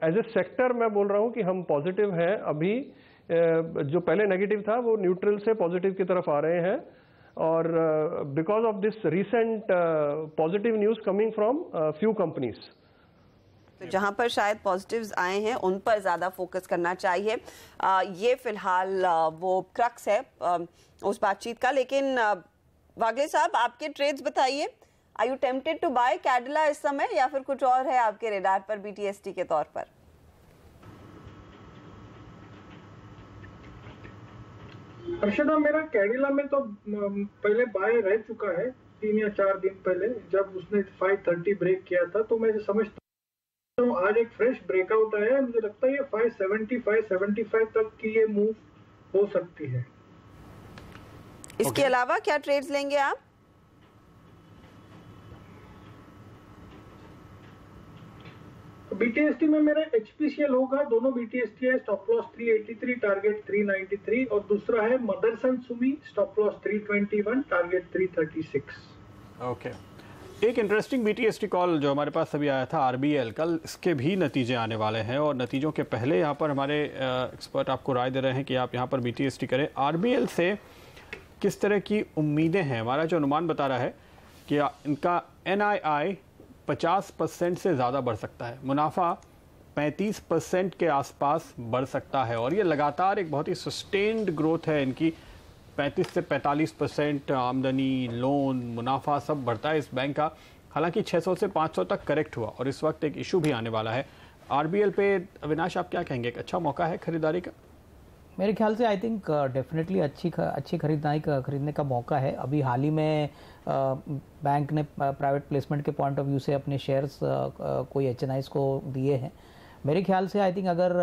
एज ए सेक्टर मैं बोल रहा हूं कि हम पॉजिटिव हैं। अभी जो पहले नेगेटिव था वो न्यूट्रल से पॉजिटिव की तरफ आ रहे हैं, और because of this recent positive news coming from few companies. तो जहां पर शायद पॉजिटिव्स आए हैं उन पर ज्यादा फोकस करना चाहिए। ये फिलहाल वो क्रक्स है उस बातचीत का। लेकिन वागले साहब, आपके ट्रेड्स बताइए। Are you tempted to buy Cadila इस समय या फिर कुछ और है आपके रेडार पर BTST के तौर पर? अर्शदा, मेरा कैडिला में तो पहले बाय रह चुका है 3 या 4 दिन पहले, जब उसने 530 ब्रेक किया था। तो मैं समझता हूँ आज एक फ्रेश ब्रेकआउट आया है। मुझे लगता है ये 570 575 तक की ये मूव हो सकती है। इसके अलावा क्या ट्रेड्स लेंगे आप? BTST में मेरा HPCL होगा। दोनों BTST है, स्टॉप लॉस 383, टारगेट 393, और दूसरा है Motherson Sumi, stop loss 321, target 336। Okay, एक इंटरेस्टिंग BTST कॉल जो हमारे पास अभी आया था RBL, कल इसके भी नतीजे आने वाले हैं और नतीजों के पहले यहाँ पर हमारे एक्सपर्ट आपको राय दे रहे हैं कि आप यहाँ पर BTST करें। RBL से किस तरह की उम्मीदें हैं? हमारा जो अनुमान बता रहा है कि इनका NII 50% से ज़्यादा बढ़ सकता है, मुनाफा 35% के आसपास बढ़ सकता है, और ये लगातार एक बहुत ही सस्टेन्ड ग्रोथ है इनकी। 35 से 45% आमदनी, लोन, मुनाफा सब बढ़ता है इस बैंक का। हालांकि 600 से 500 तक करेक्ट हुआ और इस वक्त एक इशू भी आने वाला है RBL पे। अविनाश, आप क्या कहेंगे? एक अच्छा मौका है खरीदारी का? मेरे ख्याल से आई थिंक डेफिनेटली अच्छी खरीदने का मौका है। अभी हाल ही में बैंक ने प्राइवेट प्लेसमेंट के पॉइंट ऑफ व्यू से अपने शेयर्स कोई HNIs को दिए हैं। मेरे ख्याल से आई थिंक अगर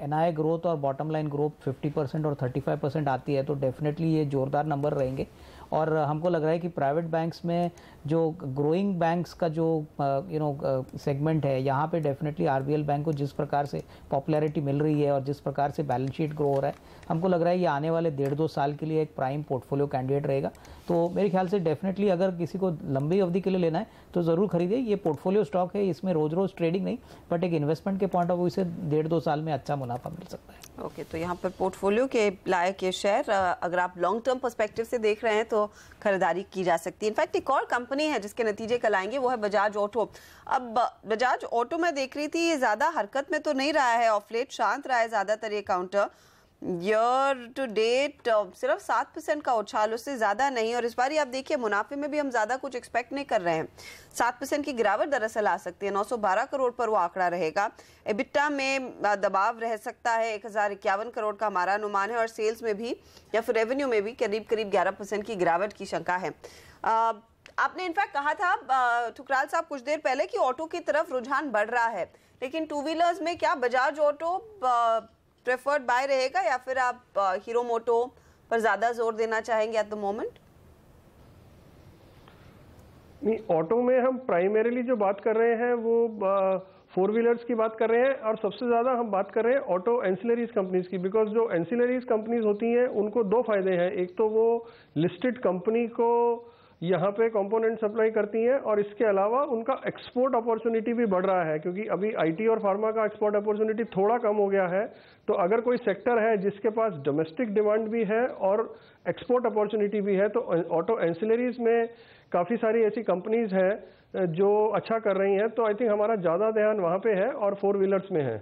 NII ग्रोथ और बॉटम लाइन ग्रोथ 50% और 35% आती है तो डेफिनेटली ये जोरदार नंबर रहेंगे। और हमको लग रहा है कि प्राइवेट बैंक्स में जो ग्रोइंग बैंक्स का जो सेगमेंट है, यहाँ पे डेफिनेटली RBL बैंक को जिस प्रकार से पॉपुलैरिटी मिल रही है और जिस प्रकार से बैलेंस शीट ग्रो हो रहा है, हमको लग रहा है ये आने वाले 1.5-2 साल के लिए एक प्राइम पोर्टफोलियो कैंडिडेट रहेगा। तो मेरे ख्याल से डेफिनेटली अगर किसी को लंबी अवधि के लिए लेना है तो ज़रूर खरीदिए। ये पोर्टफोलियो स्टॉक है, इसमें रोज रोज ट्रेडिंग नहीं, बट एक इन्वेस्टमेंट के पॉइंट ऑफ व्यू से 1.5-2 साल में अच्छा मुनाफा मिल सकता है। ओके, तो यहाँ पर पोर्टफोलियो के लायक ये शेयर अगर आप लॉन्ग टर्म पर्सपेक्टिव से देख रहे हैं तो खरीदारी की जा सकती है। इनफैक्ट एक और कंपनी है जिसके नतीजे कल आएंगे, वो है बजाज ऑटो। अब बजाज ऑटो में देख रही थी, ये ज्यादा हरकत में तो नहीं रहा है ऑफ लेट, शांत रहा है ज्यादातर ये काउंटर। ईयर टू डेट सिर्फ 7% का उछाल, उससे ज्यादा नहीं। और इस बार आप देखिए मुनाफे में भी हम ज्यादा कुछ एक्सपेक्ट नहीं कर रहे हैं। 7% की गिरावट दरअसल आ सकती है, 912 करोड़ पर वो आंकड़ा रहेगा। एबिटा में दबाव रह सकता है, 1051 करोड़ का हमारा अनुमान है। और सेल्स में भी या फिर रेवेन्यू में भी करीब करीब 11% की गिरावट की शंका है। आपने इनफैक्ट कहा था ठुकराल साहब कुछ देर पहले कि ऑटो की तरफ रुझान बढ़ रहा है, लेकिन टू व्हीलर्स में क्या बजाज ऑटो प्रेफर्ड बाय रहेगा या फिर आप हीरो मोटो पर ज्यादा जोर देना चाहेंगे एट द मोमेंट? नहीं, ऑटो में हम प्राइमरीली जो बात कर रहे हैं वो 4 व्हीलर्स की बात कर रहे हैं, और सबसे ज्यादा हम बात कर रहे हैं ऑटो एंसिलरीज कंपनीज की। बिकॉज जो एंसिलरीज कंपनीज होती हैं उनको 2 फायदे हैं। एक तो वो लिस्टेड कंपनी को यहाँ पे कंपोनेंट सप्लाई करती हैं, और इसके अलावा उनका एक्सपोर्ट अपॉर्चुनिटी भी बढ़ रहा है, क्योंकि अभी आईटी और फार्मा का एक्सपोर्ट अपॉर्चुनिटी थोड़ा कम हो गया है। तो अगर कोई सेक्टर है जिसके पास डोमेस्टिक डिमांड भी है और एक्सपोर्ट अपॉर्चुनिटी भी है, तो ऑटो एंसिलरीज में काफ़ी सारी ऐसी कंपनीज हैं जो अच्छा कर रही हैं। तो आई थिंक हमारा ज़्यादा ध्यान वहाँ पे है और 4 व्हीलर्स में है।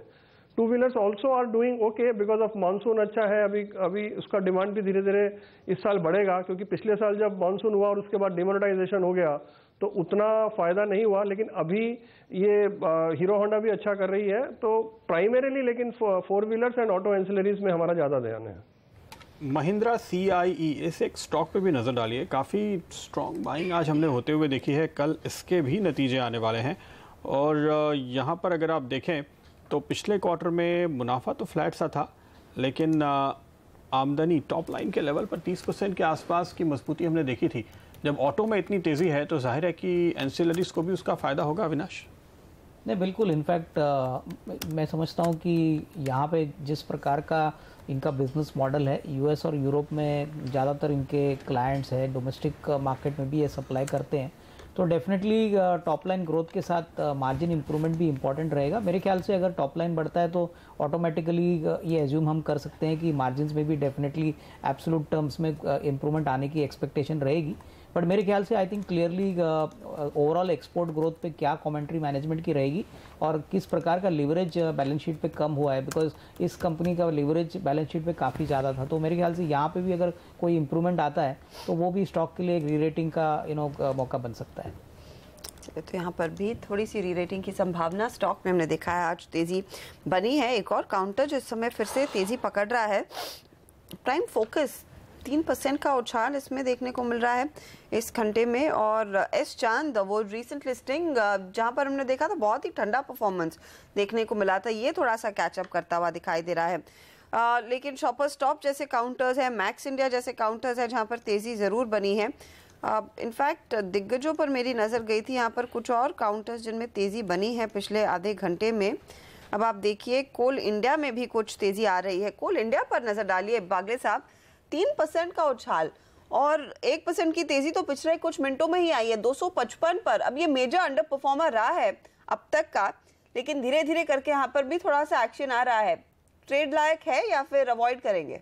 2 wheelers also are doing okay because of monsoon अच्छा है। अभी उसका डिमांड भी धीरे धीरे इस साल बढ़ेगा, क्योंकि पिछले साल जब मानसून हुआ और उसके बाद डिमोनेटाइजेशन हो गया तो उतना फायदा नहीं हुआ। लेकिन अभी ये हीरो होंडा भी अच्छा कर रही है। तो प्राइमरीली लेकिन 4 व्हीलर्स एंड ऑटो एंसिलरीज में हमारा ज़्यादा ध्यान है। महिंद्रा CIE, इस एक स्टॉक पे भी नजर डालिए, काफ़ी स्ट्रॉन्ग बाइंग आज हमने होते हुए देखी है। कल इसके भी नतीजे आने वाले हैं। और यहाँ पर अगर आप देखें तो पिछले क्वार्टर में मुनाफा तो फ्लैट सा था, लेकिन आमदनी टॉप लाइन के लेवल पर 30% के आसपास की मजबूती हमने देखी थी। जब ऑटो में इतनी तेज़ी है तो जाहिर है कि एंसिलरीज को भी उसका फ़ायदा होगा। अविनाश? नहीं, बिल्कुल। इनफैक्ट मैं समझता हूँ कि यहाँ पे जिस प्रकार का इनका बिजनेस मॉडल है, यूएस और यूरोप में ज़्यादातर इनके क्लाइंट्स हैं, डोमेस्टिक मार्केट में भी ये सप्लाई करते हैं, तो डेफिनेटली टॉप लाइन ग्रोथ के साथ मार्जिन इंप्रूवमेंट भी इंपॉर्टेंट रहेगा। मेरे ख्याल से अगर टॉप लाइन बढ़ता है तो ऑटोमेटिकली ये एज्यूम हम कर सकते हैं कि मार्जिन्स में भी डेफिनेटली एब्सोल्यूट टर्म्स में इंप्रूवमेंट आने की एक्सपेक्टेशन रहेगी। बट मेरे ख्याल से I think clearly overall export growth पे क्या कमेंट्री मैनेजमेंट की रहेगी और किस प्रकार का लिवरेज बैलेंस शीट पे कम हुआ है, बिकॉज इस कंपनी का लिवरेज बैलेंस शीट पे काफ़ी ज़्यादा था। तो मेरे ख्याल से यहाँ पे भी अगर कोई इंप्रूवमेंट आता है तो वो भी स्टॉक के लिए एक री-रेटिंग का मौका बन सकता है। तो यहाँ पर भी थोड़ी सी री-रेटिंग की संभावना स्टॉक में हमने देखा है। आज तेजी बनी है। एक और काउंटर जो इस समय फिर से तेजी पकड़ रहा है, प्राइम फोकस 3% का उछाल इसमें देखने को मिल रहा है इस घंटे में। और एस चांद वो रीसेंट लिस्टिंग जहां पर हमने देखा था बहुत ही ठंडा परफॉर्मेंस देखने को मिला था, ये थोड़ा सा कैचअप करता हुआ दिखाई दे रहा है। लेकिन शॉपर स्टॉप जैसे काउंटर्स है, मैक्स इंडिया जैसे काउंटर्स है जहां पर तेजी जरूर बनी है। इनफैक्ट दिग्गजों पर मेरी नज़र गई थी, यहाँ पर कुछ और काउंटर्स जिनमें तेजी बनी है पिछले आधे घंटे में। अब आप देखिए कोल इंडिया में भी कुछ तेजी आ रही है। कोल इंडिया पर नजर डालिए बागले साहब, 3% का उछाल और 1% की तेजी तो पिछले कुछ मिनटों में ही आई है 255 पर। अब ये मेजर अंडर परफॉर्मर रहा है अब तक का, लेकिन धीरे धीरे करके यहाँ पर भी थोड़ा सा एक्शन आ रहा है। ट्रेड लायक है या फिर अवॉइड करेंगे?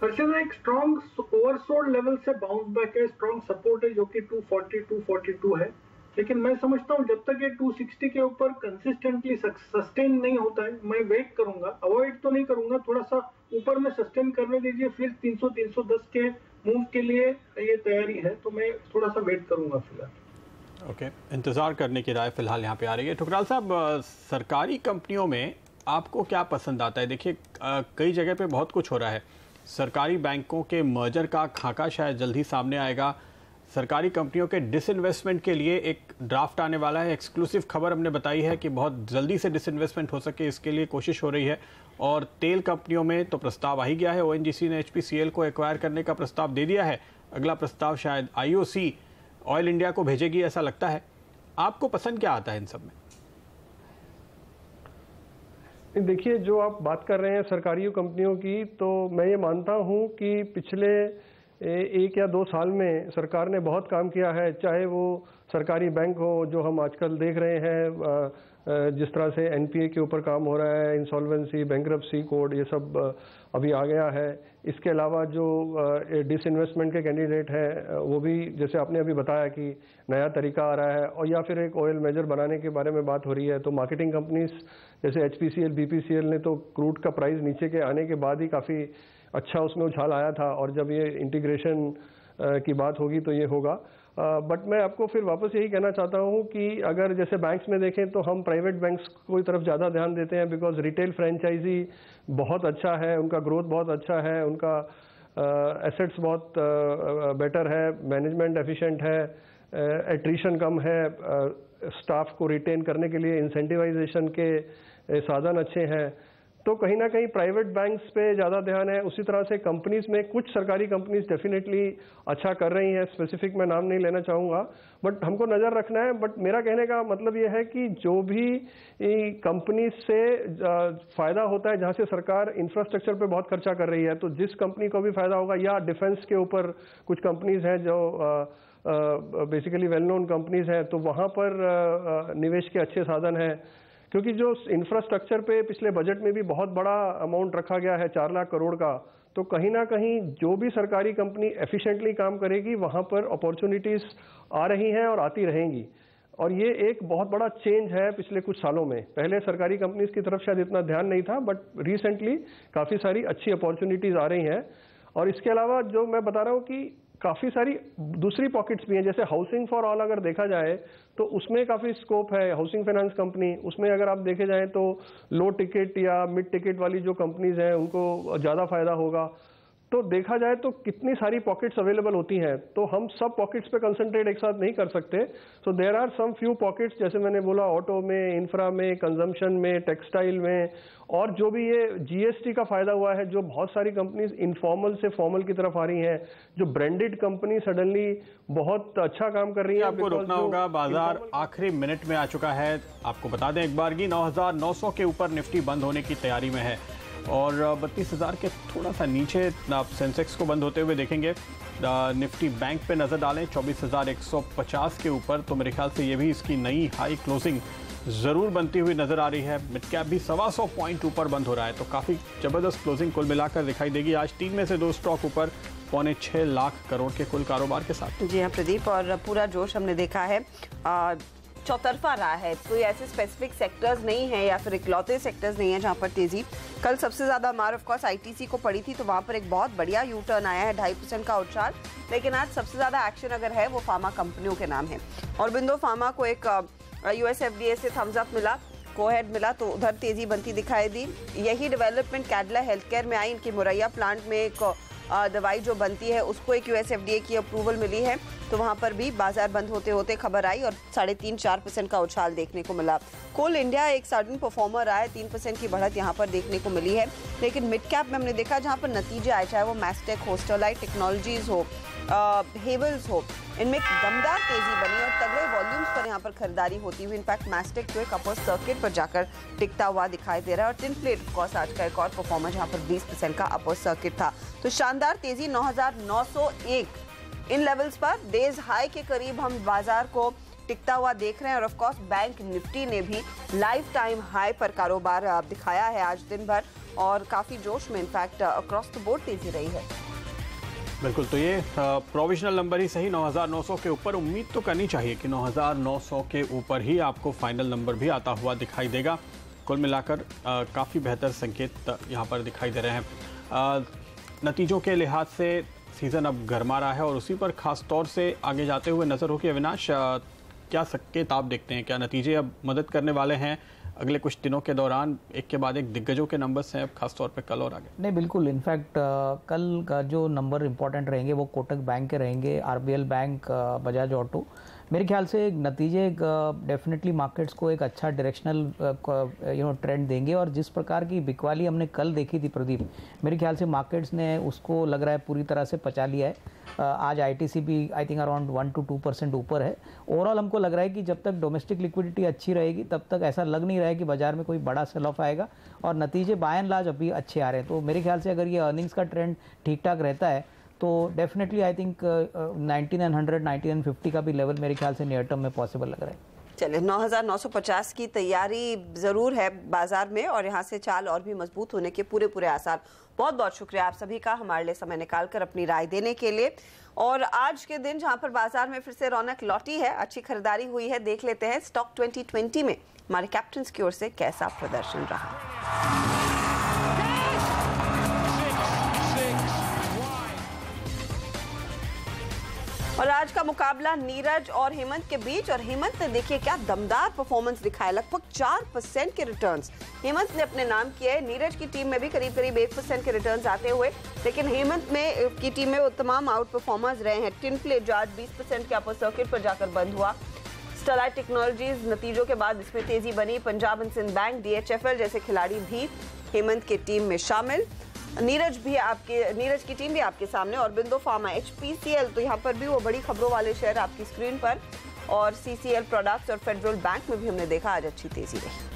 हर्षद, एक स्ट्रॉन्ग ओवरसोल्ड लेवल से बाउंस बैक है, स्ट्रॉन्ग सपोर्ट है जो कि 240 242 है। लेकिन मैं समझता हूँ जब तक ये 260 के ऊपर कंसिस्टेंटली सस्टेन नहीं होता है, मैं वेट करूंगा। अवॉइड तो नहीं करूंगा, थोड़ा सा ऊपर में सस्टेन करने दीजिए, फिर 300 310 के मूव के लिए ये तैयारी है। तो मैं थोड़ा सा वेट करूंगा फिलहाल। ओके, इंतजार करने की राय फिलहाल यहाँ पे आ रही है। ठुकराल साहब, सरकारी कंपनियों में आपको क्या पसंद आता है? देखिए कई जगह पे बहुत कुछ हो रहा है। सरकारी बैंकों के मर्जर का खाका शायद जल्द ही सामने आएगा। सरकारी कंपनियों के डिसइन्वेस्टमेंट के लिए एक ड्राफ्ट आने वाला है। एक्सक्लूसिव खबर हमने बताई है कि बहुत जल्दी से डिसइन्वेस्टमेंट हो सके, इसके लिए कोशिश हो रही है। और तेल कंपनियों में तो प्रस्ताव आ ही गया है। ONGC ने HPCL को एक्वायर करने का प्रस्ताव दे दिया है। अगला प्रस्ताव शायद IOC ऑयल इंडिया को भेजेगी, ऐसा लगता है। आपको पसंद क्या आता है इन सब में? देखिए, जो आप बात कर रहे हैं सरकारी कंपनियों की, तो मैं ये मानता हूं कि पिछले 1 या 2 साल में सरकार ने बहुत काम किया है, चाहे वो सरकारी बैंक हो जो हम आजकल देख रहे हैं, जिस तरह से एनपीए के ऊपर काम हो रहा है, इंसॉल्वेंसी, बैंकरप्सी कोड, ये सब अभी आ गया है। इसके अलावा जो डिसइन्वेस्टमेंट के कैंडिडेट हैं वो भी, जैसे आपने अभी बताया कि नया तरीका आ रहा है, और या फिर एक ऑयल मेजर बनाने के बारे में बात हो रही है। तो मार्केटिंग कंपनीज जैसे HPCL, BPCL ने तो क्रूड का प्राइस नीचे के आने के बाद ही काफ़ी अच्छा उसमें उछाल आया था, और जब ये इंटीग्रेशन की बात होगी तो ये होगा। बट मैं आपको फिर वापस यही कहना चाहता हूँ कि अगर जैसे बैंक्स में देखें तो हम प्राइवेट बैंक्स की तरफ ज़्यादा ध्यान देते हैं, बिकॉज रिटेल फ्रेंचाइजी बहुत अच्छा है, उनका ग्रोथ बहुत अच्छा है, उनका एसेट्स बहुत बेटर है, मैनेजमेंट एफिशिएंट है, एट्रीशन कम है, स्टाफ को रिटेन करने के लिए इंसेंटिवाइजेशन के साधन अच्छे हैं। तो कहीं ना कहीं प्राइवेट बैंक्स पे ज़्यादा ध्यान है। उसी तरह से कंपनीज में कुछ सरकारी कंपनीज डेफिनेटली अच्छा कर रही हैं, स्पेसिफिक मैं नाम नहीं लेना चाहूँगा, बट हमको नज़र रखना है। बट मेरा कहने का मतलब ये है कि जो भी कंपनीज से फ़ायदा होता है, जहाँ से सरकार इंफ्रास्ट्रक्चर पे बहुत खर्चा कर रही है, तो जिस कंपनी को भी फ़ायदा होगा, या डिफेंस के ऊपर कुछ कंपनीज हैं जो बेसिकली वेल नोन कंपनीज हैं, तो वहाँ पर निवेश के अच्छे साधन हैं। क्योंकि जो इंफ्रास्ट्रक्चर पे पिछले बजट में भी बहुत बड़ा अमाउंट रखा गया है, 4 लाख करोड़ का, तो कहीं ना कहीं जो भी सरकारी कंपनी एफिशिएंटली काम करेगी वहाँ पर अपॉर्चुनिटीज़ आ रही हैं और आती रहेंगी। और ये एक बहुत बड़ा चेंज है पिछले कुछ सालों में। पहले सरकारी कंपनीज की तरफ शायद इतना ध्यान नहीं था, बट रिसेंटली काफ़ी सारी अच्छी अपॉर्चुनिटीज़ आ रही हैं। और इसके अलावा जो मैं बता रहा हूँ कि काफ़ी सारी दूसरी पॉकेट्स भी हैं, जैसे हाउसिंग फॉर ऑल अगर देखा जाए तो उसमें काफ़ी स्कोप है। हाउसिंग फाइनेंस कंपनी, उसमें अगर आप देखे जाएं तो लो टिकट या मिड टिकट वाली जो कंपनीज हैं उनको ज़्यादा फायदा होगा। तो देखा जाए तो कितनी सारी पॉकेट्स अवेलेबल होती हैं, तो हम सब पॉकेट्स पे कंसंट्रेट एक साथ नहीं कर सकते। So there are some few pockets, जैसे मैंने बोला, ऑटो में, इंफ्रा में, कंजम्पशन में, टेक्सटाइल में, और जो भी ये जीएसटी का फायदा हुआ है, जो बहुत सारी कंपनीज इनफॉर्मल से फॉर्मल की तरफ आ रही हैं, जो ब्रांडेड कंपनी सडनली बहुत अच्छा काम कर रही है। आपको रुकना होगा, बाजार आखिरी मिनट में आ चुका है। आपको बता दें एक बार की 9,900 के ऊपर निफ्टी बंद होने की तैयारी में है, और 32,000 के थोड़ा सा नीचे आप सेंसेक्स को बंद होते हुए देखेंगे। निफ्टी बैंक पे नज़र डालें 24,150 के ऊपर, तो मेरे ख्याल से ये भी इसकी नई हाई क्लोजिंग ज़रूर बनती हुई नज़र आ रही है। मिड कैप भी 125 पॉइंट ऊपर बंद हो रहा है, तो काफ़ी ज़बरदस्त क्लोजिंग कुल मिलाकर दिखाई देगी। आज 3 में से 2 स्टॉक ऊपर 6.25 लाख करोड़ के कुल कारोबार के साथ। जी हाँ प्रदीप, और पूरा जोश हमने देखा है चौतरफा रहा है। कोई ऐसे स्पेसिफिक सेक्टर्स नहीं है या फिर इकलौते सेक्टर्स नहीं है जहां पर तेजी। कल सबसे ज्यादा मार ऑफ कोर्स आईटीसी को पड़ी थी, तो वहां पर एक बहुत बढ़िया यू टर्न आया है, 2.5% का उछाल। लेकिन आज सबसे ज्यादा एक्शन अगर है वो फार्मा कंपनियों के नाम है। और बिंदो फार्मा को एक यूएसएफडीए से थम्स अप मिला, कोहेड मिला, तो उधर तेजी बनती दिखाई दी। यही डेवलपमेंट कैडला हेल्थ केयर में आई। इनकी मुरैया प्लांट में एक दवाई जो बनती है उसको एक यूएसएफडीए की अप्रूवल मिली है, तो वहां पर भी बाजार बंद होते होते खबर आई और 3.5-4% का उछाल देखने को मिला। कोल इंडिया एक सडन परफॉर्मर आया, 3% की बढ़त यहां पर देखने को मिली है। लेकिन मिड कैप में हमने देखा जहां पर नतीजे आए, चाहे वो मैस्टेक हो, स्टरलाइट टेक्नोलॉजीज हो, हेवल्स हो, इनमें दमदार तेजी बनी और तगड़े वॉल्यूम्स पर यहाँ पर खरीदारी होती हुई। इनफैक्ट मैस्टेक जो एक अपर सर्किट पर जाकर टिकता हुआ दिखाई दे रहा है। और टिन प्लेट ऑफ कोर्स आज का एक और परफॉर्मर जहाँ पर 20% का अपर सर्किट था। तो शानदार तेजी 9,901 इन लेवल्स पर डेज हाई के करीब हम बाजार को टिकता हुआ देख रहे हैं। और ऑफ कोर्स बैंक निफ्टी ने भी लाइफ टाइम हाई पर कारोबार दिखाया है आज दिन भर, और काफी जोश में इनफैक्ट अक्रॉस द बोर्ड तेजी रही है। बिल्कुल, तो ये प्रोविजनल नंबर ही सही 9,900 के ऊपर। उम्मीद तो करनी चाहिए कि 9,900 के ऊपर ही आपको फाइनल नंबर भी आता हुआ दिखाई देगा। कुल मिलाकर काफ़ी बेहतर संकेत यहाँ पर दिखाई दे रहे हैं। नतीजों के लिहाज से सीज़न अब गर्मा रहा है, और उसी पर ख़ास तौर से आगे जाते हुए नज़र हो कि अविनाश क्या संकेत आप देखते हैं? क्या नतीजे अब मदद करने वाले हैं अगले कुछ दिनों के दौरान? एक के बाद एक दिग्गजों के नंबर्स हैं खासतौर पे कल और आगे। नहीं, बिल्कुल। इनफैक्ट कल का जो नंबर इंपॉर्टेंट रहेंगे वो कोटक बैंक के रहेंगे, आरबीएल बैंक, बजाज ऑटो। मेरे ख्याल से नतीजे डेफिनेटली मार्केट्स को एक अच्छा डायरेक्शनल ट्रेंड देंगे। और जिस प्रकार की बिकवाली हमने कल देखी थी प्रदीप, मेरे ख्याल से मार्केट्स ने उसको लग रहा है पूरी तरह से पचा लिया है। आज आईटीसी भी आई थिंक अराउंड 1 to 2% ऊपर है। ओवरऑल हमको लग रहा है कि जब तक डोमेस्टिक लिक्विडिटी अच्छी रहेगी तब तक ऐसा लग नहीं रहा है कि बाजार में कोई बड़ा सेल ऑफ आएगा, और नतीजे बाय एंड लार्ज अभी अच्छे आ रहे हैं। तो मेरे ख्याल से अगर ये अर्निंग्स का ट्रेंड ठीक ठाक रहता है तो डेफिनेटली आई थिंक 9900 9950 का भी लेवल मेरे ख्याल से नियर टर्म में पॉसिबल लग रहा है। चलिए 9950 की तैयारी जरूर है बाजार में और यहाँ से चाल और भी मजबूत होने के पूरे आसार। बहुत बहुत शुक्रिया आप सभी का हमारे लिए समय निकालकर अपनी राय देने के लिए। और आज के दिन जहां पर बाजार में फिर से रौनक लौटी है, अच्छी खरीदारी हुई है, देख लेते हैं स्टॉक 2020 में हमारे कैप्टन की ओर से कैसा प्रदर्शन रहा। और आज का मुकाबला नीरज और हेमंत के बीच, और हेमंत ने देखिए क्या दमदार परफॉर्मेंस दिखाया, लगभग 4% के रिटर्न्स हेमंत ने अपने नाम किए। नीरज की टीम में भी करीब 1% के रिटर्न्स आते हुए, लेकिन हेमंत में की टीम में वो तमाम आउट परफॉर्मर्स रहे हैं। टिन प्ले जो आज 20% के अपर सर्किट पर जाकर बंद हुआ। स्टरलाइट टेक्नोलॉजीज नतीजों के बाद इसमें तेजी बनी। Punjab and Sind bank, DHFL जैसे खिलाड़ी भी हेमंत की टीम में शामिल। नीरज की टीम भी आपके सामने। और बिंदो फार्मा, HPCL, तो यहाँ पर भी वो बड़ी खबरों वाले शेयर आपकी स्क्रीन पर। और CCL प्रोडक्ट्स और फेडरल बैंक में भी हमने देखा आज अच्छी तेजी रही।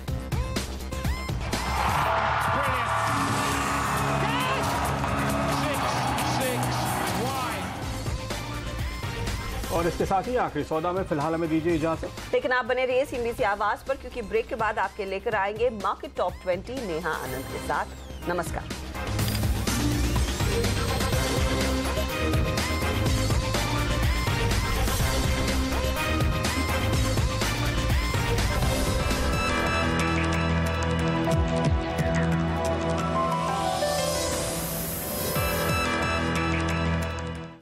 और इसके साथ ही आखिरी सौदा में फिलहाल हमें दीजिए इजाजत, लेकिन आप बने रहिए CNBC आवाज पर, क्योंकि ब्रेक के बाद आपके लेकर आएंगे मार्केट टॉप 20 नेहा आनंद के साथ। नमस्कार।